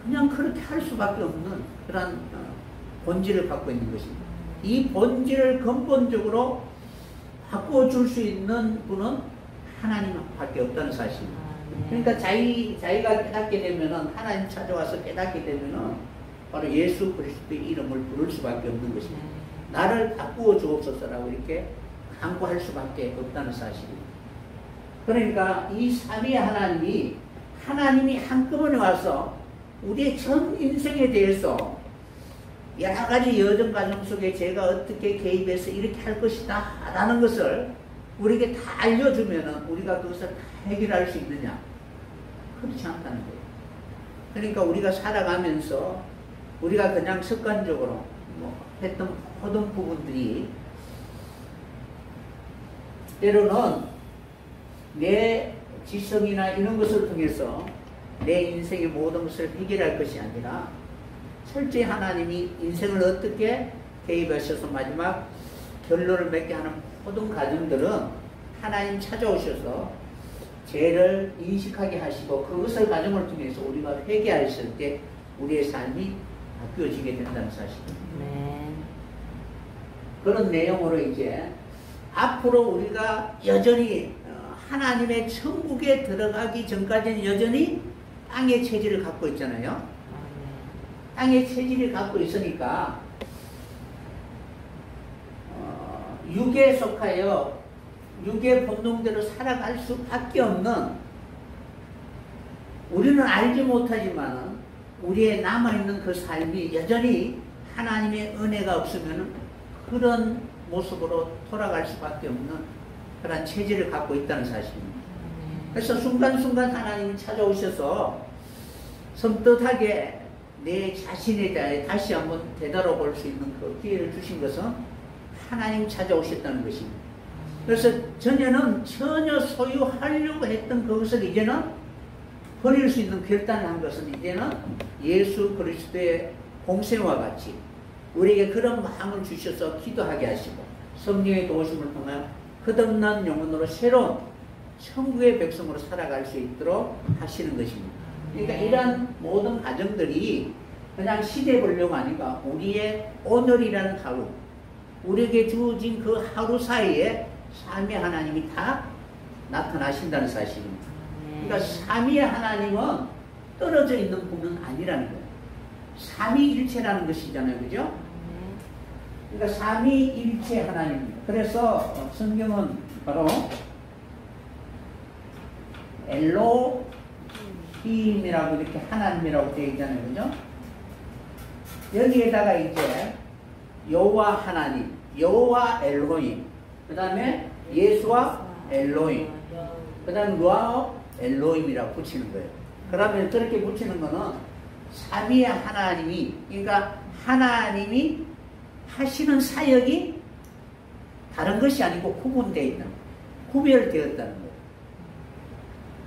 A: 그냥 그렇게 할 수밖에 없는 그런 본질을 갖고 있는 것입니다. 이 본질을 근본적으로 바꿔줄 수 있는 분은 하나님밖에 없다는 사실입니다. 그러니까 자기가 깨닫게 되면은 하나님 찾아와서 깨닫게 되면은 바로 예수 그리스도의 이름을 부를 수밖에 없는 것입니다. 나를 바꾸어 주옵소서라고 이렇게 간구할 수밖에 없다는 사실입니다. 그러니까 이 삼위의 하나님이 한꺼번에 와서 우리의 전 인생에 대해서 여러 가지 여정 과정 속에 제가 어떻게 개입해서 이렇게 할 것이다 라는 것을 우리에게 다 알려주면은 우리가 그것을 다 해결할 수 있느냐? 그렇지 않다는 거예요. 그러니까 우리가 살아가면서 우리가 그냥 습관적으로 했던 모든 부분들이 때로는 내 지성이나 이런 것을 통해서 내 인생의 모든 것을 해결할 것이 아니라 철저히 하나님이 인생을 어떻게 개입하셔서 마지막 결론을 맺게 하는 모든 과정들은 하나님 찾아오셔서 죄를 인식하게 하시고 그것을 과정을 통해서 우리가 회개하실 때 우리의 삶이 바뀌어지게 된다는 사실입니다.
B: 네.
A: 그런 내용으로 이제 앞으로 우리가 여전히 하나님의 천국에 들어가기 전까지는 여전히 땅의 체질을 갖고 있잖아요. 땅의 체질을 갖고 있으니까 육에 속하여 육의 본능대로 살아갈 수밖에 없는 우리는 알지 못하지만 우리의 남아있는 그 삶이 여전히 하나님의 은혜가 없으면 그런 모습으로 돌아갈 수밖에 없는 그런 체질을 갖고 있다는 사실입니다. 그래서 순간순간 하나님이 찾아오셔서 섬뜩하게 내 자신에 대해 다시 한번 되돌아볼 수 있는 그 기회를 주신 것은 하나님 찾아오셨다는 것입니다. 그래서 전혀 소유하려고 했던 그것을 이제는 버릴 수 있는 결단을 한 것은 이제는 예수 그리스도의 공생과 같이 우리에게 그런 마음을 주셔서 기도하게 하시고 성령의 도우심을 통하여 끝없는 영혼으로 새로운 천국의 백성으로 살아갈 수 있도록 하시는 것입니다. 그러니까 이러한 모든 과정들이 그냥 시대별로가 아니라 우리의 오늘이라는 하루, 우리에게 주어진 그 하루 사이에 삼위 하나님이 다 나타나신다는 사실입니다. 그러니까 삼위 하나님은 떨어져 있는 분은 아니라는 거예요. 삼위일체라는 것이잖아요. 그죠? 그러니까 삼위일체 하나님입니다. 그래서 성경은 바로 엘로힘이라고 이렇게 하나님이라고 되어 있잖아요. 그죠? 여기에다가 이제 여호와 하나님, 여호와 엘로힘, 그 다음에 예수와 엘로힘, 그 다음에 루아 엘로힘이라고 붙이는 거예요. 그러면 그렇게 붙이는 거는 삼위의 하나님이, 그러니까 하나님이 하시는 사역이 다른 것이 아니고 구분되어 있는, 구별되었다는 거예요.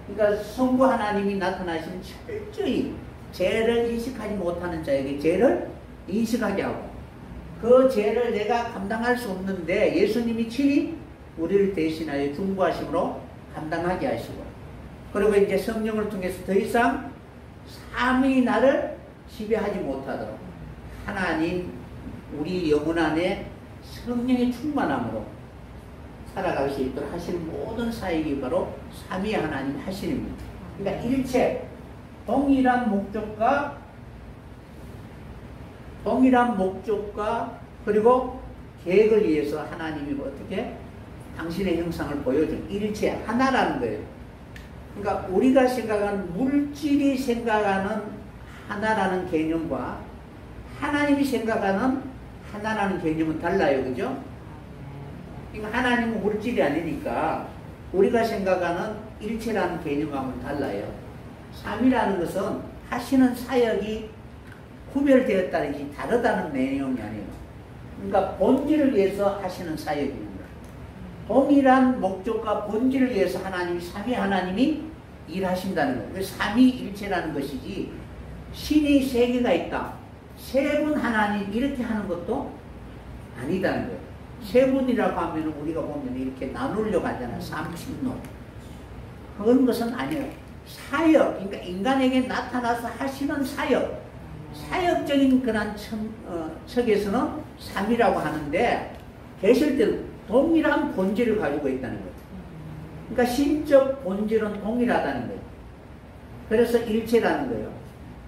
A: 그러니까 성부 하나님이 나타나시면 철저히 죄를 인식하지 못하는 자에게 죄를 인식하게 하고, 그 죄를 내가 감당할 수 없는데 예수님이 친히 우리를 대신하여 중보하심으로 감당하게 하시고, 그리고 이제 성령을 통해서 더 이상 삼위 나를 지배하지 못하도록 하나님 우리 영혼 안에 성령의 충만함으로 살아갈 수 있도록 하시는 모든 사역이 바로 삼위 하나님 하시는 겁니다. 그러니까 일체 동일한 목적과 그리고 계획을 위해서 하나님이 어떻게 당신의 형상을 보여준 일체 하나라는 거예요. 그러니까 우리가 생각하는 물질이 생각하는 하나라는 개념과 하나님이 생각하는 하나라는 개념은 달라요. 그죠? 그러니까 하나님은 물질이 아니니까 우리가 생각하는 일체라는 개념하고는 달라요. 삼위라는 것은 하시는 사역이 구별되었다든지 다르다는 내용이 아니에요. 그러니까 본질을 위해서 하시는 사역입니다. 동일한 목적과 본질을 위해서 하나님이, 삼위 하나님이 일하신다는 거예요. 삼위일체라는 것이지 신이 세 개가 있다, 세 분 하나님 이렇게 하는 것도 아니다는 거예요. 세 분이라고 하면 우리가 보면 이렇게 나누려고 하잖아요. 삼신론. 그런 것은 아니에요. 사역, 그러니까 인간에게 나타나서 하시는 사역, 사역적인 그런 척에서는 삼이라고 하는데 계실 때는 동일한 본질을 가지고 있다는 거예요. 그러니까 신적 본질은 동일하다는 거예요. 그래서 일체라는 거예요.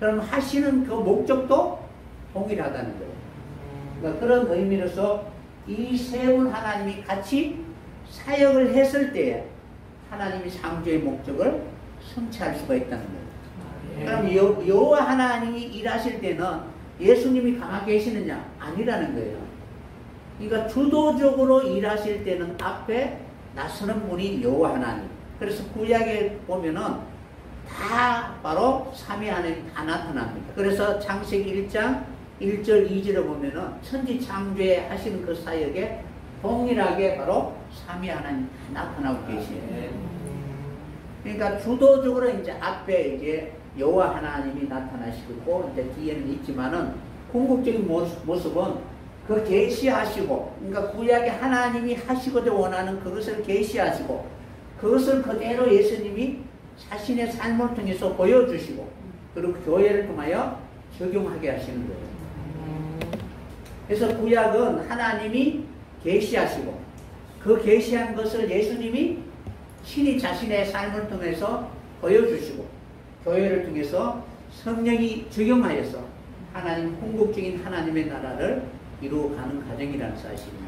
A: 그럼 하시는 그 목적도 동일하다는 거예요. 그러니까 그런 의미로서 이 세 분 하나님이 같이 사역을 했을 때에 하나님이 창조의 목적을 성취할 수가 있다는 거예요. 그럼 여호와 하나님이 일하실 때는 예수님이 가만히 계시느냐? 아니라는 거예요. 그러니까 주도적으로 일하실 때는 앞에 나서는 분이 여호와 하나님. 그래서 구약에 보면은 다 바로 삼위 하나님이 다 나타납니다. 그래서 창세기 1장 1절 2절에 보면은 천지 창조에 하시는 그 사역에 동일하게 바로 삼위 하나님 다 나타나고 계시요. 그러니까 주도적으로 이제 앞에 이제 여호와 하나님이 나타나시고 이제 뒤에는 있지만은 궁극적인 모습은 그 계시하시고, 그러니까 구약에 하나님이 하시고자 원하는 그것을 계시하시고, 그것을 그대로 예수님이 자신의 삶을 통해서 보여주시고, 그리고 교회를 통하여 적용하게 하시는 거예요. 그래서 구약은 하나님이 계시하시고, 그 계시한 것을 예수님이 친히 자신의 삶을 통해서 보여주시고, 교회를 통해서 성령이 적용하여서 하나님, 궁극적인 하나님의 나라를 이루어가는 과정이라는 사실입니다.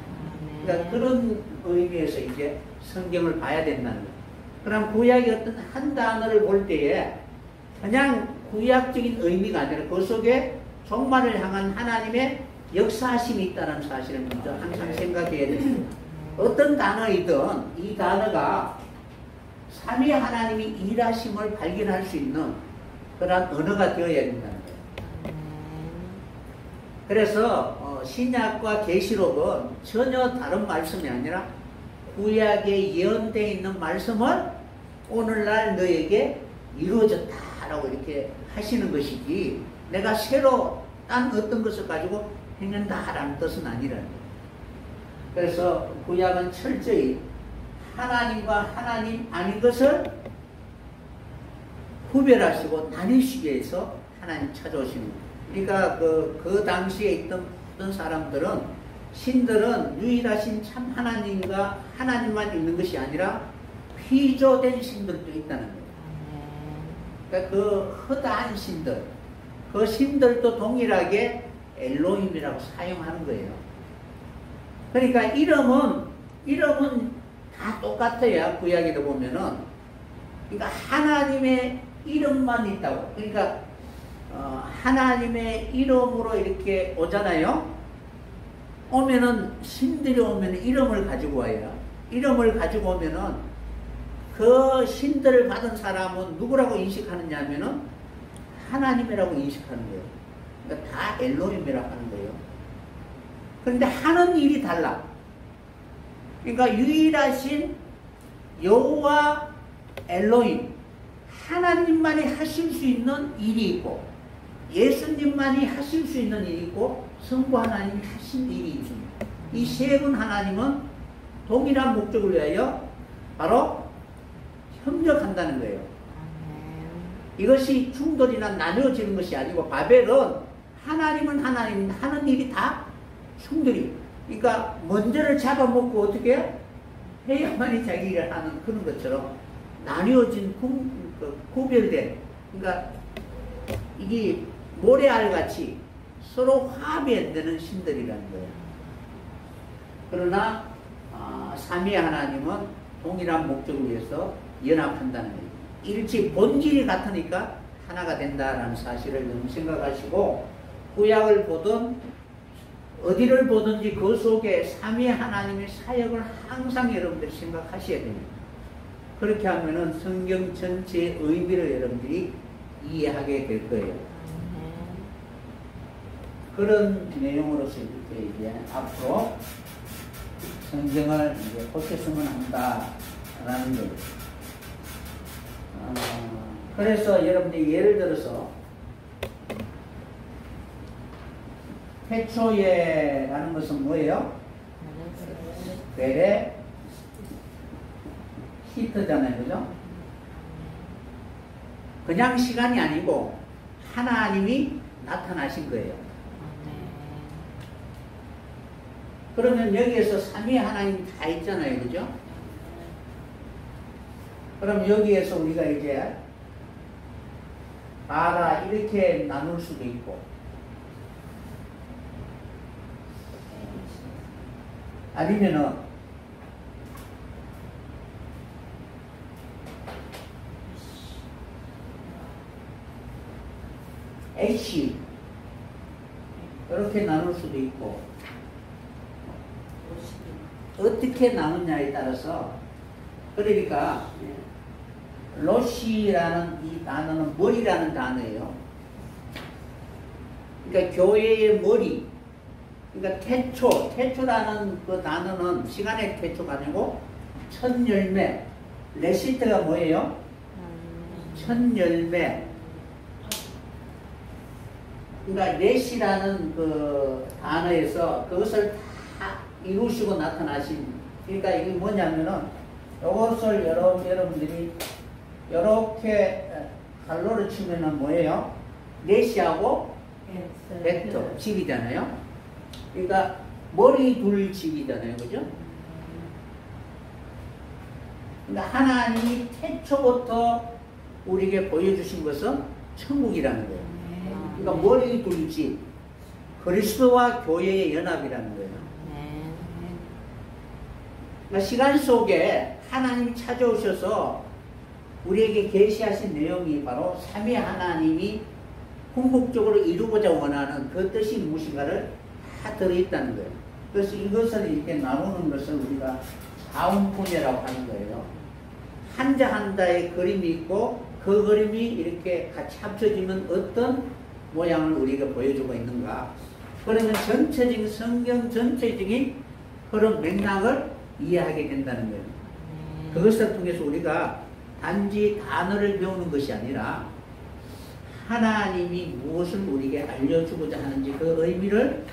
A: 그러니까 그런 의미에서 이제 성경을 봐야 된다는 거예요. 그럼 구약의 어떤 한 단어를 볼 때에 그냥 구약적인 의미가 아니라 그 속에 종말을 향한 하나님의 역사하심이 있다는 사실을 먼저 항상 생각해야 됩니다. 어떤 단어이든 이 단어가 삼위 하나님이 일하심을 발견할 수 있는 그런 언어가 되어야 된다는 거예요. 그래서 신약과 계시록은 전혀 다른 말씀이 아니라 구약에 예언되어 있는 말씀을 오늘날 너에게 이루어졌다라고 이렇게 하시는 것이지, 내가 새로 딴 어떤 것을 가지고 행한다라는 뜻은 아니라는 거예요. 그래서 구약은 철저히 하나님과 하나님 아닌 것을 구별하시고 나뉘시기 위해서 하나님 찾아오시는 거예요. 그러니까 그 당시에 있던 어떤 사람들은 신들은 유일하신 참 하나님과 하나님만 있는 것이 아니라 피조된 신들도 있다는 거예요. 그러니까 그 허다한 신들, 그 신들도 동일하게 엘로힘이라고 사용하는 거예요. 그러니까 이름은 다 똑같아요. 구약에도 보면은. 그러니까 하나님의 이름만 있다고. 그러니까 하나님의 이름으로 이렇게 오잖아요. 오면은 신들이 오면 이름을 가지고 와요. 이름을 가지고 오면은 그 신들을 받은 사람은 누구라고 인식하느냐 하면은 하나님이라고 인식하는 거예요. 그러니까 다 엘로힘이라고 하는 거예요. 그런데 하는 일이 달라. 그러니까 유일하신 여호와 엘로힘, 하나님만이 하실 수 있는 일이 있고 예수님만이 하실 수 있는 일이 있고 성부 하나님이 하신 일이 있습니다. 이 세 분 하나님은 동일한 목적을 위하여 바로 협력한다는 거예요. 이것이 충돌이나 나뉘어지는 것이 아니고 바벨은 하나님은 하나님 하는 일이 다 충돌이. 그러니까 먼저를 잡아먹고 어떻게 해야만이 자기 일을 하는 그런 것처럼 나뉘어진 구별된, 그러니까 이게 모래알같이 서로 화합이 안 되는 신들이라는 거예요. 그러나 삼위 하나님은 동일한 목적을 위해서 연합한다는 거예요. 일치 본질이 같으니까 하나가 된다라는 사실을 너무 생각하시고 구약을 보든 어디를 보든지 그 속에 삼위 하나님의 사역을 항상 여러분들이 생각하셔야 됩니다. 그렇게 하면은 성경 전체의 의미를 여러분들이 이해하게 될 거예요. 그런 내용으로서 이렇게 이제 앞으로 성경을 이제 고쳤으면 한다라는 거예요. 그래서 여러분들이 예를 들어서 태초에라는 것은 뭐예요? 베레 히트잖아요, 그죠? 그냥 시간이 아니고 하나님이 나타나신 거예요. 그러면 여기에서 삼위 하나님이 다 있잖아요, 그죠? 그럼 여기에서 우리가 이제 바라 이렇게 나눌 수도 있고, 아니면은 H 이렇게 나눌 수도 있고, 어떻게 나누냐에 따라서, 그러니까 로시라는 이 단어는 머리라는 단어예요. 그러니까 교회의 머리, 그러니까 태초라는 그 단어는 시간의 태초가 아니고 첫 열매, 레시트가 뭐예요? 첫 열매. 그러니까 레시라는 그 단어에서 그것을 다 이루시고 나타나신, 그러니까 이게 뭐냐면은 이것을 여러분들이 이렇게 갈로를 치면은 뭐예요? 레시하고 벡터, 집이잖아요. 그러니까 머리 둘 집이잖아요, 그죠? 그러니까 하나님이 태초부터 우리에게 보여주신 것은 천국이라는 거예요. 그러니까 머리 둘 집, 그리스도와 교회의 연합이라는 거예요. 그러니까 시간 속에 하나님이 찾아오셔서 우리에게 계시하신 내용이 바로 삼위 하나님이 궁극적으로 이루고자 원하는 그 뜻이 무엇인가를 다 들어있다는 거예요. 그래서 이것을 이렇게 나누는 것을 우리가 사운분해라고 하는 거예요. 한자 한자의 그림이 있고 그 그림이 이렇게 같이 합쳐지면 어떤 모양을 우리가 보여주고 있는가. 그러면 전체적인 성경 전체적인 그런 맥락을 이해하게 된다는 거예요. 그것을 통해서 우리가 단지 단어를 배우는 것이 아니라 하나님이 무엇을 우리에게 알려주고자 하는지 그 의미를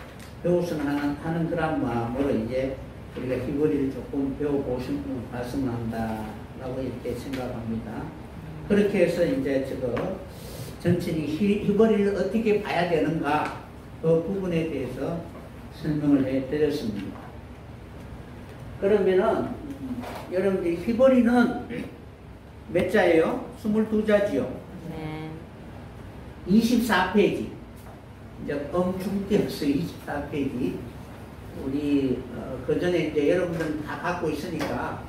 A: 배웠으면 하는 그런 마음으로 이제 우리가 히브리를 조금 배워봤으면 한다라고 이렇게 생각합니다. 그렇게 해서 이제 전체적인 히브리를 어떻게 봐야 되는가 그 부분에 대해서 설명을 해드렸습니다. 그러면은 여러분들이 히브리는 몇 자예요? 22자지요.
B: 네.
A: 24페이지. 이제 엄청 띄었어 24페이지. 우리 그 전에 이제 여러분들은 다 갖고 있으니까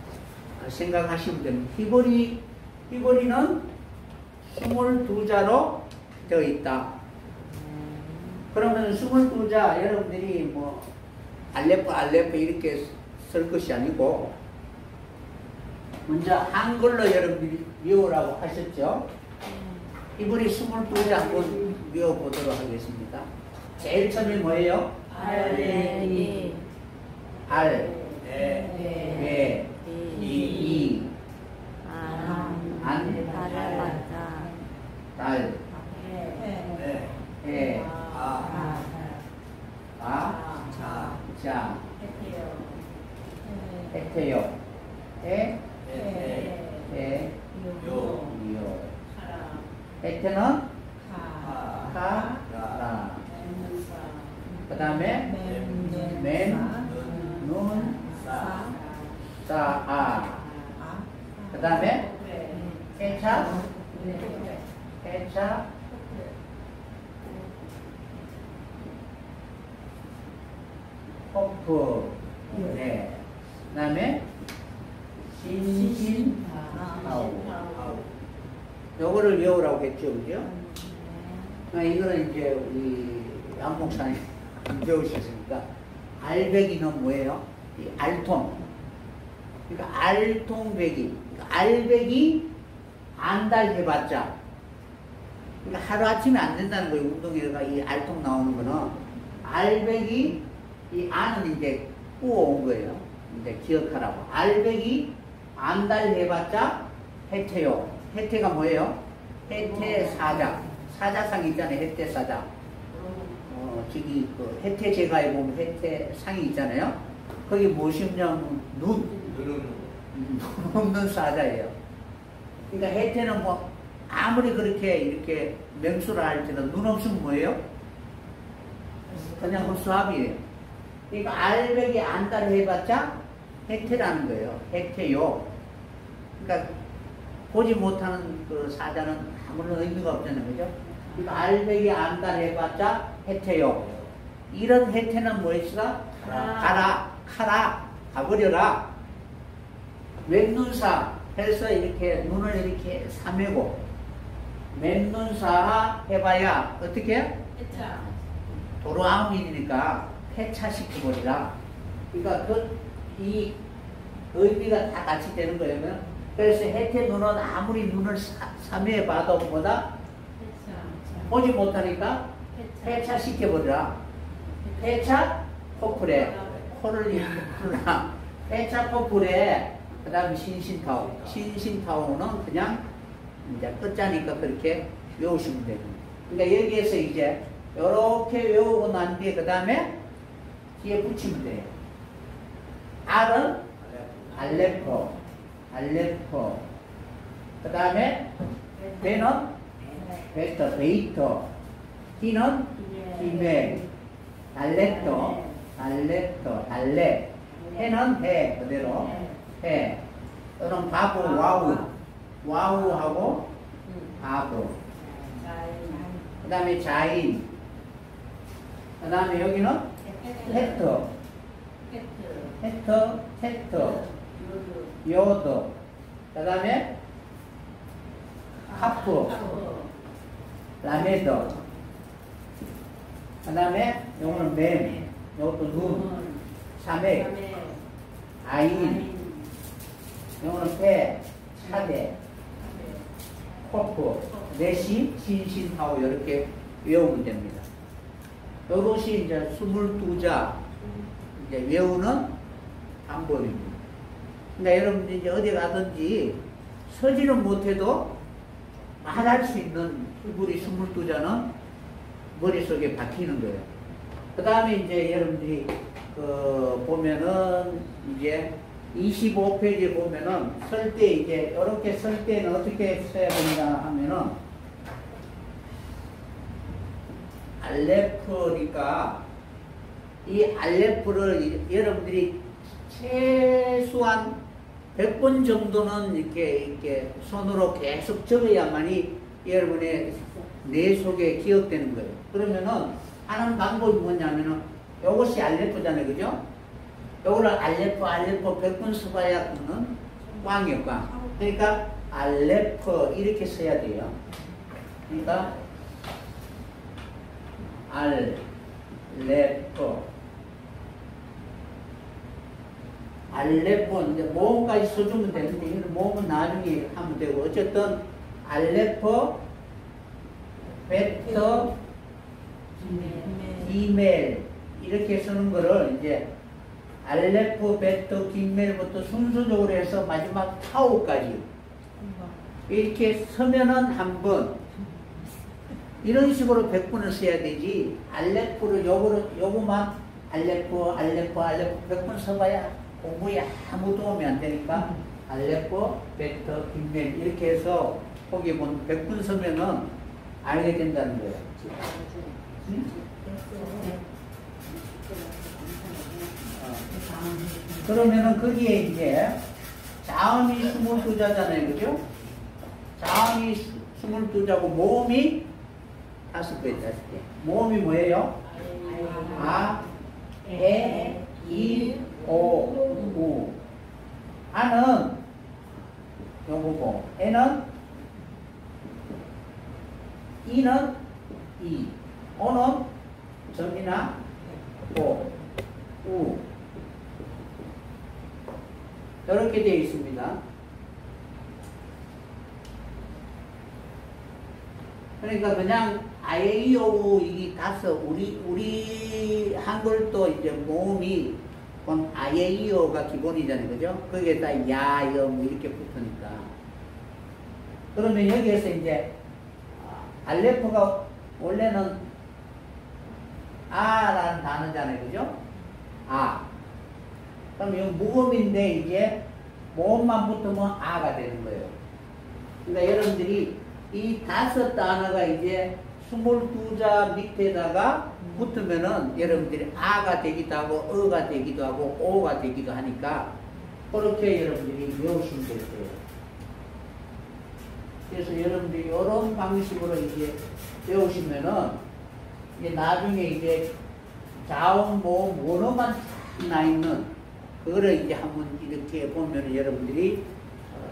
A: 생각하시면 됩니다. 히브리는 22자로 되어 있다. 그러면 22자 여러분들이 뭐 알레프 이렇게 쓸 것이 아니고 먼저 한글로 여러분들이 외우라고 하셨죠? 히브리 22자 한번 외워보도록 하겠습니다. 제일 처음에 뭐예요?
B: 알레기
A: 알, 베, 이, 안,
B: 바라바자
A: 달, 해, 자, 해태요, 요. 해태는 라. 그 다음에 눈, 그 다음에 해차, 호프, 네. 그 다음에 신신타오. 요거를 외우라고 했죠, 그죠? 이거는 이제 우리 양목사님 배우셨으니까 알배기는 뭐예요? 이 알통. 그러니까 알통배기. 그러니까 알배기 안달해봤자. 그러니까 하루아침에 안 된다는 거예요. 운동회가 이 알통 나오는 거는. 알배기 이 안은 이제 구워온 거예요. 이제 기억하라고. 알배기 안달해봤자 해태요. 해태가 뭐예요? 해태사자. 사자상이 있잖아요. 해태사자. 저기 그 해태제가에 보면 해태상이 있잖아요. 거기 무엇이냐면 눈 없는 사자예요. 그러니까 해태는 뭐 아무리 그렇게 이렇게 명수를 할 때는 눈 없으면 뭐예요? 그냥 헛수합이에요. 그러니까 알배기 안달해봤자 해태라는 거예요. 해태요. 그러니까 보지 못하는 그 사자는 아무런 의미가 없잖아요. 그죠? 그러니까 알배기 안달해봤자 해태요. 이런 해태는 뭐였을까? 가라, 가버려라. 맨눈사 해서 이렇게 눈을 이렇게 사매고, 맨눈사 해봐야 어떻게? 도로 아무 일이니까 폐차시켜버리라. 그러니까 이 의미가 다 같이 되는 거예요. 그래서 해태 눈은 아무리 눈을 사매봐도 뭐다? 보지 못하니까 폐차시켜버리라. 폐차 포풀에 코를 이렇게 풀라. 폐차 포풀에 그 다음에 신신타오. 신신타오는 그냥 이제 끝자니까 그렇게 외우시면 됩니다. 그러니까 여기에서 이제 이렇게 외우고 난 뒤에 그 다음에 뒤에 붙이면 돼요. R은 알레포. 그 다음에 베는 베이터. T는 히메. 달레. 해는 해 그대로 해. 또는 바보 와우하고 바보. 그 다음에 자인. 그 다음에 여기는 헥터, 요도. 그 다음에 하프, 라메더. 그 다음에 요거는 맴, 요것도 눈, 사맥, 아인. 요거는 배, 차대, 코프, 내시, 신신하고 이렇게 외우면 됩니다. 이것이 이제 22자 이제 외우는 방법입니다. 그러니까 여러분들이 이제 어디 가든지 서지는 못해도 말할 수 있는 히브리 22자는 머릿속에 박히는 거예요. 그 다음에 이제 여러분들이 보면은 이제 25페이지에 보면은 쓸 때 이제 이렇게 쓸 때는 어떻게 써야 되냐 하면은 알레프니까 이 알레프를 여러분들이 최소한 100번 정도는 이렇게 손으로 계속 적어야만이 여러분의 뇌 속에 기억되는 거예요. 그러면은 하는 방법이 뭐냐면은 요것이 알레프잖아요. 그죠? 요거를 알레프 100번 써봐야 그는 꽝이에요, 꽝. 그러니까 알레프 이렇게 써야 돼요. 그러니까 알레프 이제 모음까지 써주면 되는데 이거는 모음은 나중에 하면 되고 어쨌든 알레프 베터 기멜 이렇게 쓰는 거를 이제 알레프 베터 기멜부터 순서적으로 해서 마지막 타오까지 이렇게 서면은 한 번 이런 식으로 100번을 써야 되지 알레프를 요거만 알레프 100번 써봐야 공부에 아무 도움이 안 되니까 알레프 베터 기멜 이렇게 해서 거기 보면 100번 서면은 알게 된다는 거예요. 그러면은 거기에 이제 자음이 22자잖아요. 그죠? 자음이 22자고 모음이 5개. 모음이 뭐예요? 아, 에, 이, 오, 우. 아는 요거고, 에는 이는 이, 오는 점이나 오, 우. 이렇게 되어 있습니다. 그러니까 그냥 아예이오우 이게 다섯 우리 한글도 이제 모음이 아예이오가 기본이잖아요. 그죠? 거기에다 야, 여, 뭐 이렇게 붙으니까. 그러면 여기에서 이제 알레프가 원래는 아라는 단어잖아요. 그죠? 아. 그럼 이거 모음인데 이제 모음만 붙으면 아가 되는 거예요. 그러니까 여러분들이 이 5 단어가 이제 22자 밑에다가 붙으면은 여러분들이 아가 되기도 하고 어가 되기도 하고 오가 되기도 하니까 그렇게 여러분들이 외우시면 될 거예요. 그래서 여러분들이 이런 방식으로 이제 외우시면은 이제 나중에 이제 자음, 모음, 원어만 나 있는 그거를 이제 한번 이렇게 보면 여러분들이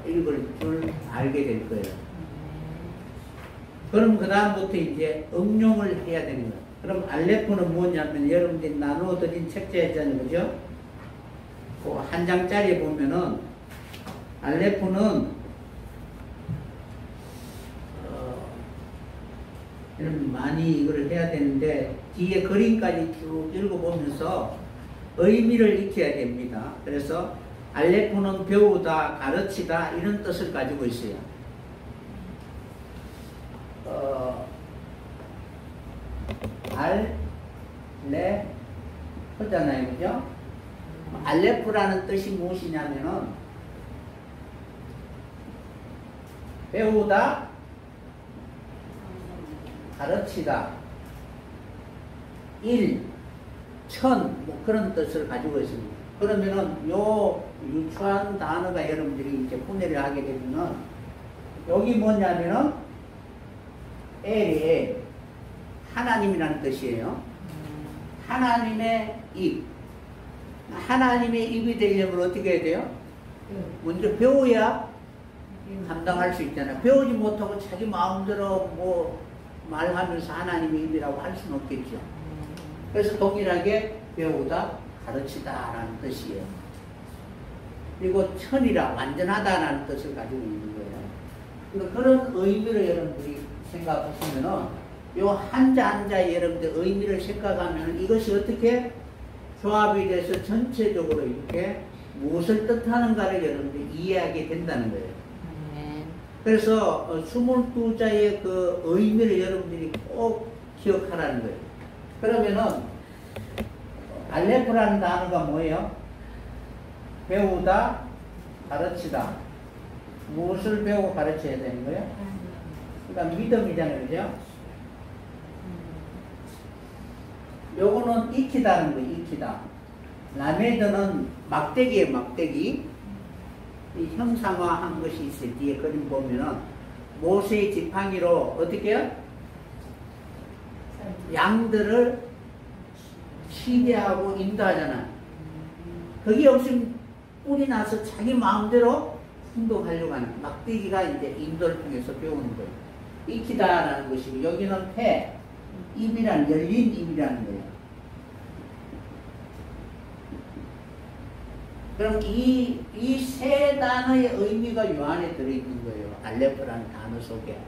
A: 읽을 줄 알게 될 거예요. 그럼 그 다음부터 이제 응용을 해야 되는 거예요. 그럼 알레프는 뭐냐면 여러분들이 나누어 드린 책자였잖아요. 그죠? 그 한 장짜리에 보면은 알레프는 여러분 많이 이걸 해야 되는데 뒤에 그림까지 쭉 읽어보면서 의미를 익혀야 됩니다. 그래서 알레프는 배우다, 가르치다 이런 뜻을 가지고 있어요. 알레프잖아요. 그죠? 알레프라는 뜻이 무엇이냐면은 배우다, 가르치다, 일, 천, 뭐 그런 뜻을 가지고 있습니다. 그러면은 요 유추한 단어가 여러분들이 이제 분해를 하게 되면은 여기 뭐냐면은 엘이 하나님이라는 뜻이에요. 하나님의 입. 하나님의 입이 되려면 어떻게 해야 돼요? 먼저 배워야 감당할 수 있잖아요. 배우지 못하고 자기 마음대로 뭐 말하면서 하나님의 입이라고 할 수는 없겠죠. 그래서 동일하게 배우다, 가르치다 라는 뜻이에요. 그리고 천이라, 완전하다라는 뜻을 가지고 있는 거예요. 그러니까 그런 의미를 여러분들이 생각하시면은 요 한자 여러분들 의미를 생각하면 이것이 어떻게 조합이 돼서 전체적으로 이렇게 무엇을 뜻하는가를 여러분들이 이해하게 된다는 거예요. 그래서 22자의 그 의미를 여러분들이 꼭 기억하라는 거예요. 그러면은 알레프라는 단어가 뭐예요? 배우다, 가르치다. 무엇을 배우고 가르쳐야 되는 거예요? 그러니까 믿음이잖아요, 그죠? 요거는 익히다는 거예요, 익히다. 라메드는 막대기예요, 막대기. 이 형상화한 것이 있어요. 뒤에 그림 보면은 모세의 지팡이로 어떻게 해요? 양들을 치게하고 인도하잖아. 그게 없으면 뿔이 나서 자기 마음대로 행동하려고 하는 막대기가 이제 인도를 통해서 배우는 거예요. 익히다라는 것이고 여기는 폐, 입이란 열린 입이라는 거예요. 그럼 이 세 단어의 의미가 요 안에 들어있는 거예요. 알레프라는 단어 속에.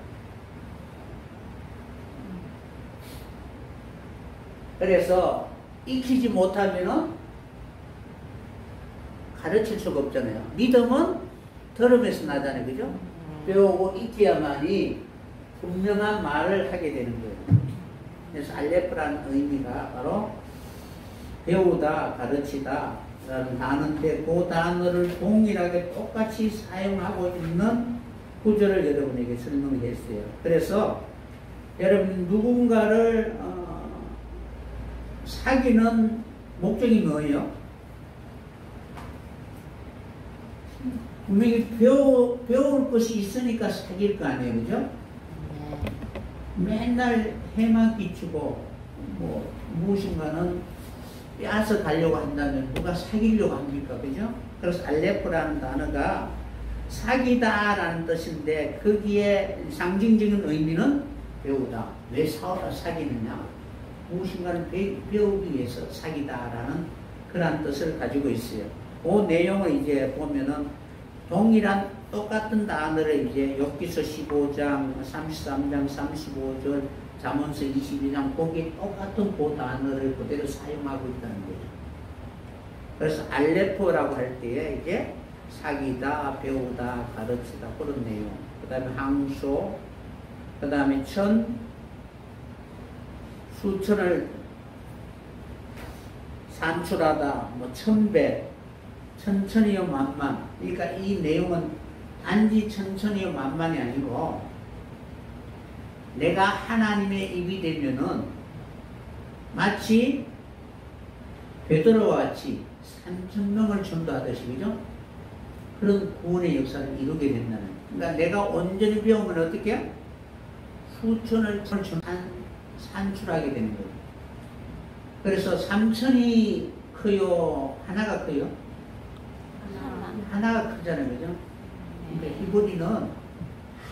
A: 그래서 익히지 못하면은 가르칠 수가 없잖아요. 믿음은 들음에서 나잖아요. 그죠? 배우고 익혀야만이 분명한 말을 하게 되는 거예요. 그래서 알레프라는 의미가 바로 배우다, 가르치다 라는 단어인데 그 단어를 동일하게 똑같이 사용하고 있는 구절을 여러분에게 설명했어요. 그래서 여러분 누군가를 사귀는 목적이 뭐예요? 분명히 배울 것이 있으니까 사귈 거 아니에요, 그죠? 맨날 해만 끼치고 뭐 무엇인가는 빼앗아 가려고 한다면 누가 사귀려고 합니까, 그죠? 그래서 알레프라는 단어가 사귀다라는 뜻인데 거기에 상징적인 의미는 배우다. 왜 사귀느냐? 무엇인가를 배우기 위해서 사귀다라는 그런 뜻을 가지고 있어요. 그 내용을 이제 보면은 동일한 똑같은 단어를 이제 욥기서 15장, 33장, 35절, 잠언서 22장 거기에 똑같은 그 단어를 그대로 사용하고 있다는 거죠. 그래서 알레포라고 할 때에 이제 사귀다, 배우다, 가르치다 그런 내용. 그 다음에 항소, 그 다음에 수천을 산출하다, 뭐 천배, 천천히요 만만. 그러니까 이 내용은 단지 천천히요 만만이 아니고 내가 하나님의 입이 되면은 마치 베드로와 같이 3,000명을 전도하듯이, 그죠? 그런 구원의 역사를 이루게 된다는. 그러니까 내가 온전히 배우면 어떻게 해요? 수천을 산출하게 되는 거예요. 그래서 3,000이 커요? 하나가 커요? 하나가 크잖아요, 그죠? 그러니까 히브리는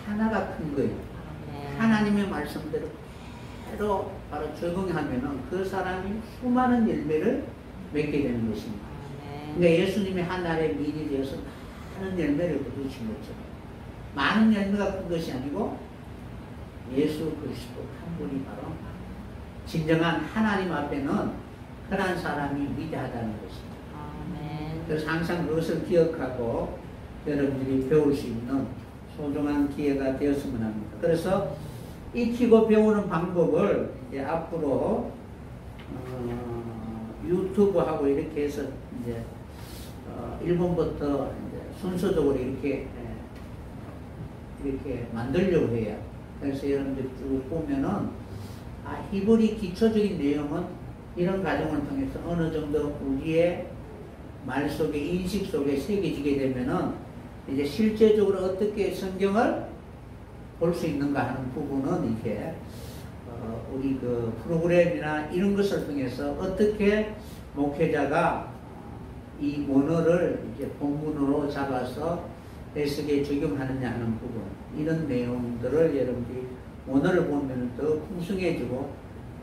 A: 하나가 큰 거예요. 하나님의 말씀대로 바로 적용하면은 그 사람이 수많은 열매를 맺게 되는 것입니다. 그러니까 예수님이 하늘에 미리 되어서 많은 열매를 거두신 거죠. 많은 열매가 큰 것이 아니고 예수 그리스도 한 분이 바로 진정한 하나님 앞에는 그런 사람이 위대하다는 것입니다. 그래서 항상 그것을 기억하고 여러분들이 배울 수 있는 소중한 기회가 되었으면 합니다. 그래서 익히고 배우는 방법을 이제 앞으로 유튜브하고 이렇게 해서 이제 1번부터 이제 순서적으로 이렇게 만들려고 해요. 그래서 여러분들 쭉 보면은 히브리 기초적인 내용은 이런 과정을 통해서 어느 정도 우리의 말 속에 인식 속에 새겨지게 되면은 이제 실제적으로 어떻게 성경을 볼 수 있는가 하는 부분은 이렇게 우리 그 프로그램이나 이런 것을 통해서 어떻게 목회자가 이 원어를 이제 본문으로 잡아서 해석에 적용하느냐 하는 부분, 이런 내용들을 여러분들이 원어를 보면 더 풍성해지고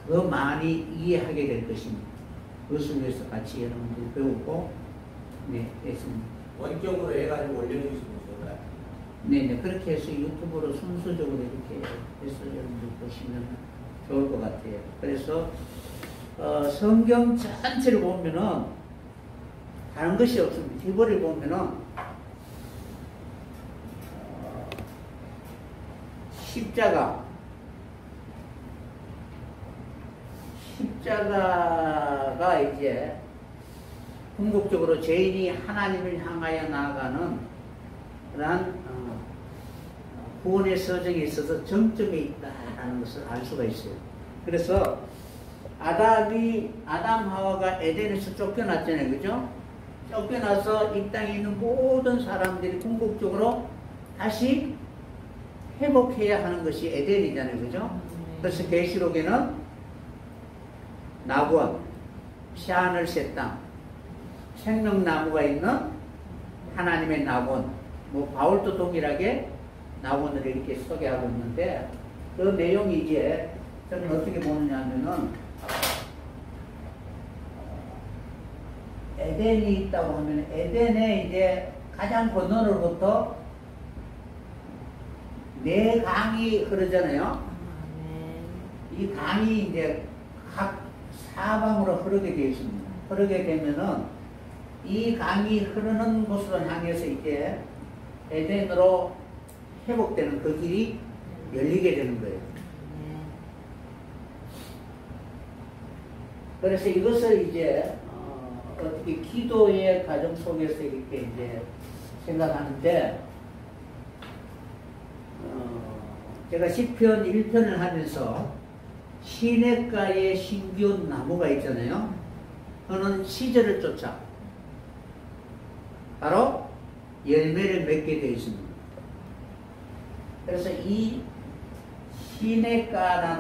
A: 더 많이 이해하게 될 것입니다. 그것을 위해서 같이 여러분들이 배우고 했습니다.
C: 원격으로 해가지고 올려주시면 좋을까요?
A: 네네, 그렇게 해서 유튜브로 순서적으로 이렇게 해서 여러분들 보시면 좋을 것 같아요. 그래서 성경 전체를 보면은 다른 것이 없습니다. 히브리를 보면은 십자가가 이제 궁극적으로 죄인이 하나님을 향하여 나아가는 그러한 구원의 서정에 있어서 정점에 있다라는 것을 알 수가 있어요. 그래서 아담 하와가 에덴에서 쫓겨났잖아요. 그죠? 쫓겨나서 이 땅에 있는 모든 사람들이 궁극적으로 다시 회복해야 하는 것이 에덴이잖아요. 그죠? 그래서 계시록에는 낙원, 피하늘 새 땅, 생명나무가 있는 하나님의 낙원, 뭐 바울도 동일하게 낙원을 이렇게 소개하고 있는데 그 내용이 이제 저는 어떻게 보느냐 하면은 에덴이 있다고 하면 에덴에 이제 가장 건너로부터 네 강이 흐르잖아요. 이 강이 이제 각 사방으로 흐르게 되어 있습니다. 흐르게 되면은 이 강이 흐르는 곳으로 향해서 이제 에덴으로 회복되는 그 길이 열리게 되는 거예요. 그래서 이것을 이제 어떻게 기도의 과정 속에서 이렇게 이제 생각하는데 제가 시편 1편을 하면서 시냇가에 신기온 나무가 있잖아요. 그는 시절을 쫓아 바로 열매를 맺게 되어 있습니다. 그래서 이 시냇가에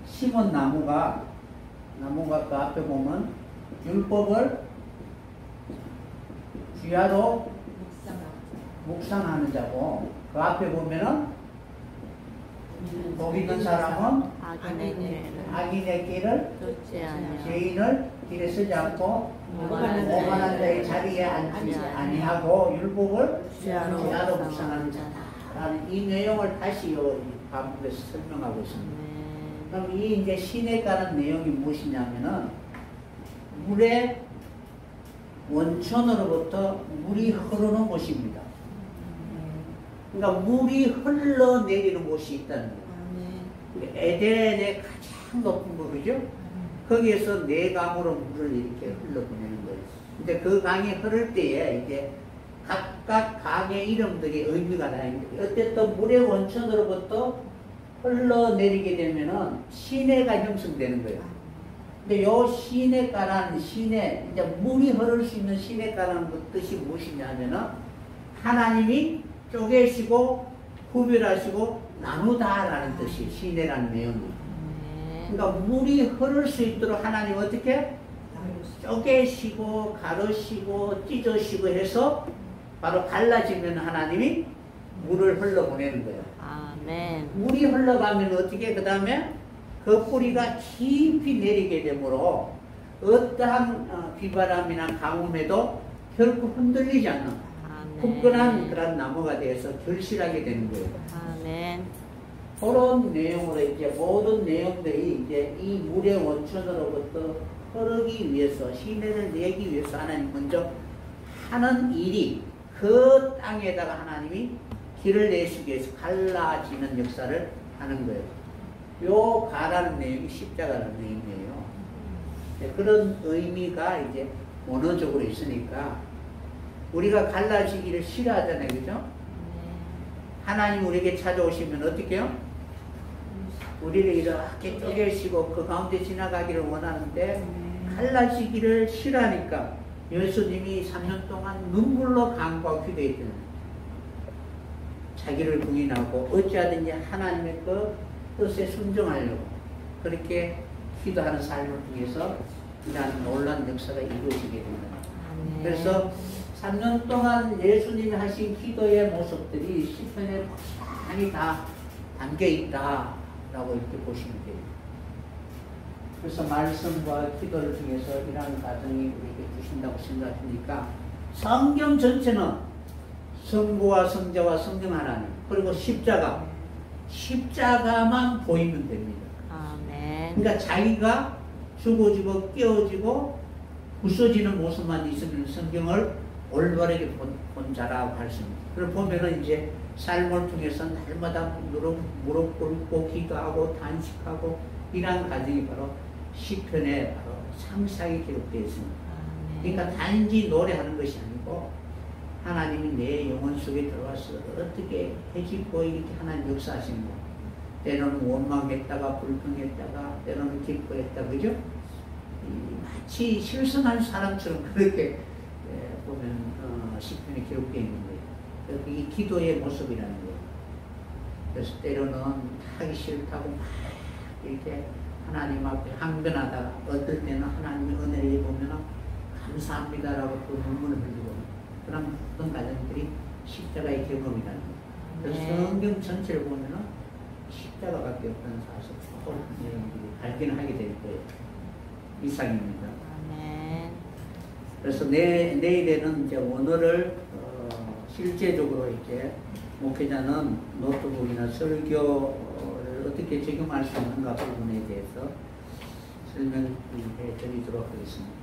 A: 심은 나무가 그 앞에 보면 율법을 주야로 묵상하는 자고 그 앞에 보면은 복 있는 사람은 악인의 길을
B: 쫓지 아니하고
A: 죄인을 길에 서지 않고 오만한 자의 자리에 앉지 아니하고 율법을 주야로 묵상하는 자다라는 이 내용을 다시 반복해서 설명하고 있습니다. 그럼 이 이제 시냇가는 내용이 무엇이냐면은 물의 원천으로부터 물이 흐르는 곳입니다. 그러니까 물이 흘러내리는 곳이 있다는 거예요. 에덴의 가장 높은 곳이죠. 거기에서 네 강으로 물을 이렇게 흘러보내는 거예요. 근데 그 강이 흐를 때에 이제 각각 강의 이름들이 의미가 다 있는데 어쨌든 물의 원천으로부터 흘러내리게 되면은 시내가 형성되는 거예요. 근데 요 시내가라는 이제 물이 흐를 수 있는 시내가라는 그 뜻이 무엇이냐면은 하나님이 쪼개시고 구별하시고 나누다라는 뜻이 시내라는 내용이. 그러니까 물이 흐를 수 있도록 하나님 어떻게 쪼개시고 가르시고 찢으시고 해서 바로 갈라지면 하나님이 물을 흘러보내는 거예요.
B: 아멘.
A: 물이 흘러가면 어떻게 그 다음에 그 뿌리가 깊이 내리게 되므로 어떠한 비바람이나 가뭄에도 결코 흔들리지 않는 굳건한 그런 나무가 되어서 결실하게 되는 거예요.
B: 아멘.
A: 그런 내용으로 이제 모든 내용들이 이제 이 물의 원천으로부터 흐르기 위해서 시내를 내기 위해서 하나님 먼저 하는 일이 그 땅에다가 하나님이 길을 내시기 위해서 갈라지는 역사를 하는 거예요. 요 가라는 내용이 십자가라는 의미예요. 그런 의미가 이제 원어적으로 있으니까 우리가 갈라지기를 싫어하잖아요. 그죠? 하나님 우리에게 찾아오시면 어떻게 해요? 우리를 이렇게 쪼개시고 그 가운데 지나가기를 원하는데 갈라지기를 싫어하니까 예수님이 3년 동안 눈물로 간구하고 기도했잖아요. 자기를 부인하고 어찌하든지 하나님의 그 뜻에 순종하려고 그렇게 기도하는 삶을 통해서 이러한 놀라운 역사가 이루어지게 됩니다. 그래서 3년 동안 예수님이 하신 기도의 모습들이 시편에 많이 다 담겨 있다라고 이렇게 보시면 돼요. 그래서 말씀과 기도를 통해서 이러한 과정이 우리에게 주신다고 생각하니까 성경 전체는 성부와 성자와 성령 하나님 그리고 십자가만 보이면 됩니다.
B: 아멘.
A: 그러니까 자기가 죽어지고 깨어지고 부서지는 모습만 있으면 성경을 올바르게 본 자라고 할 수 있습니다. 그걸 보면은 이제 삶을 통해서 날마다 무릎 꿇고 기도하고 단식하고 이러한 과정이 바로 시편에 바로 상세하게 기록되어 있습니다.
B: 아멘.
A: 그러니까 단지 노래하는 것이 아니고 하나님이 내 영혼 속에 들어와서 어떻게 해집고 이렇게 하나님 역사하시는 거. 때로는 원망했다가 불평했다가 때로는 기뻐했다, 그죠? 마치 실성한 사람처럼 그렇게 보면 시편에 기록되어 있는 거예요. 그게 기도의 모습이라는 거예요. 그래서 때로는 하기 싫다고 막 이렇게 하나님 앞에 항변하다가 어떨 때는 하나님의 은혜를 보면 감사합니다라고 또 눈물을 흘리고 그런 어떤 과정들이 십자가의 경험이라는 거예요. 그래서
B: 네.
A: 성경 전체를 보면 십자가밖에 없다는 사실 조금 여러분들이 발견하게 될 거예요. 이상입니다.
B: 아멘.
A: 그래서 내일에는 이제 원어를 실제적으로 이렇게 목회자는 노트북이나 설교를 어떻게 적용할 수 있는가 부분에 대해서 설명해 드리도록 하겠습니다.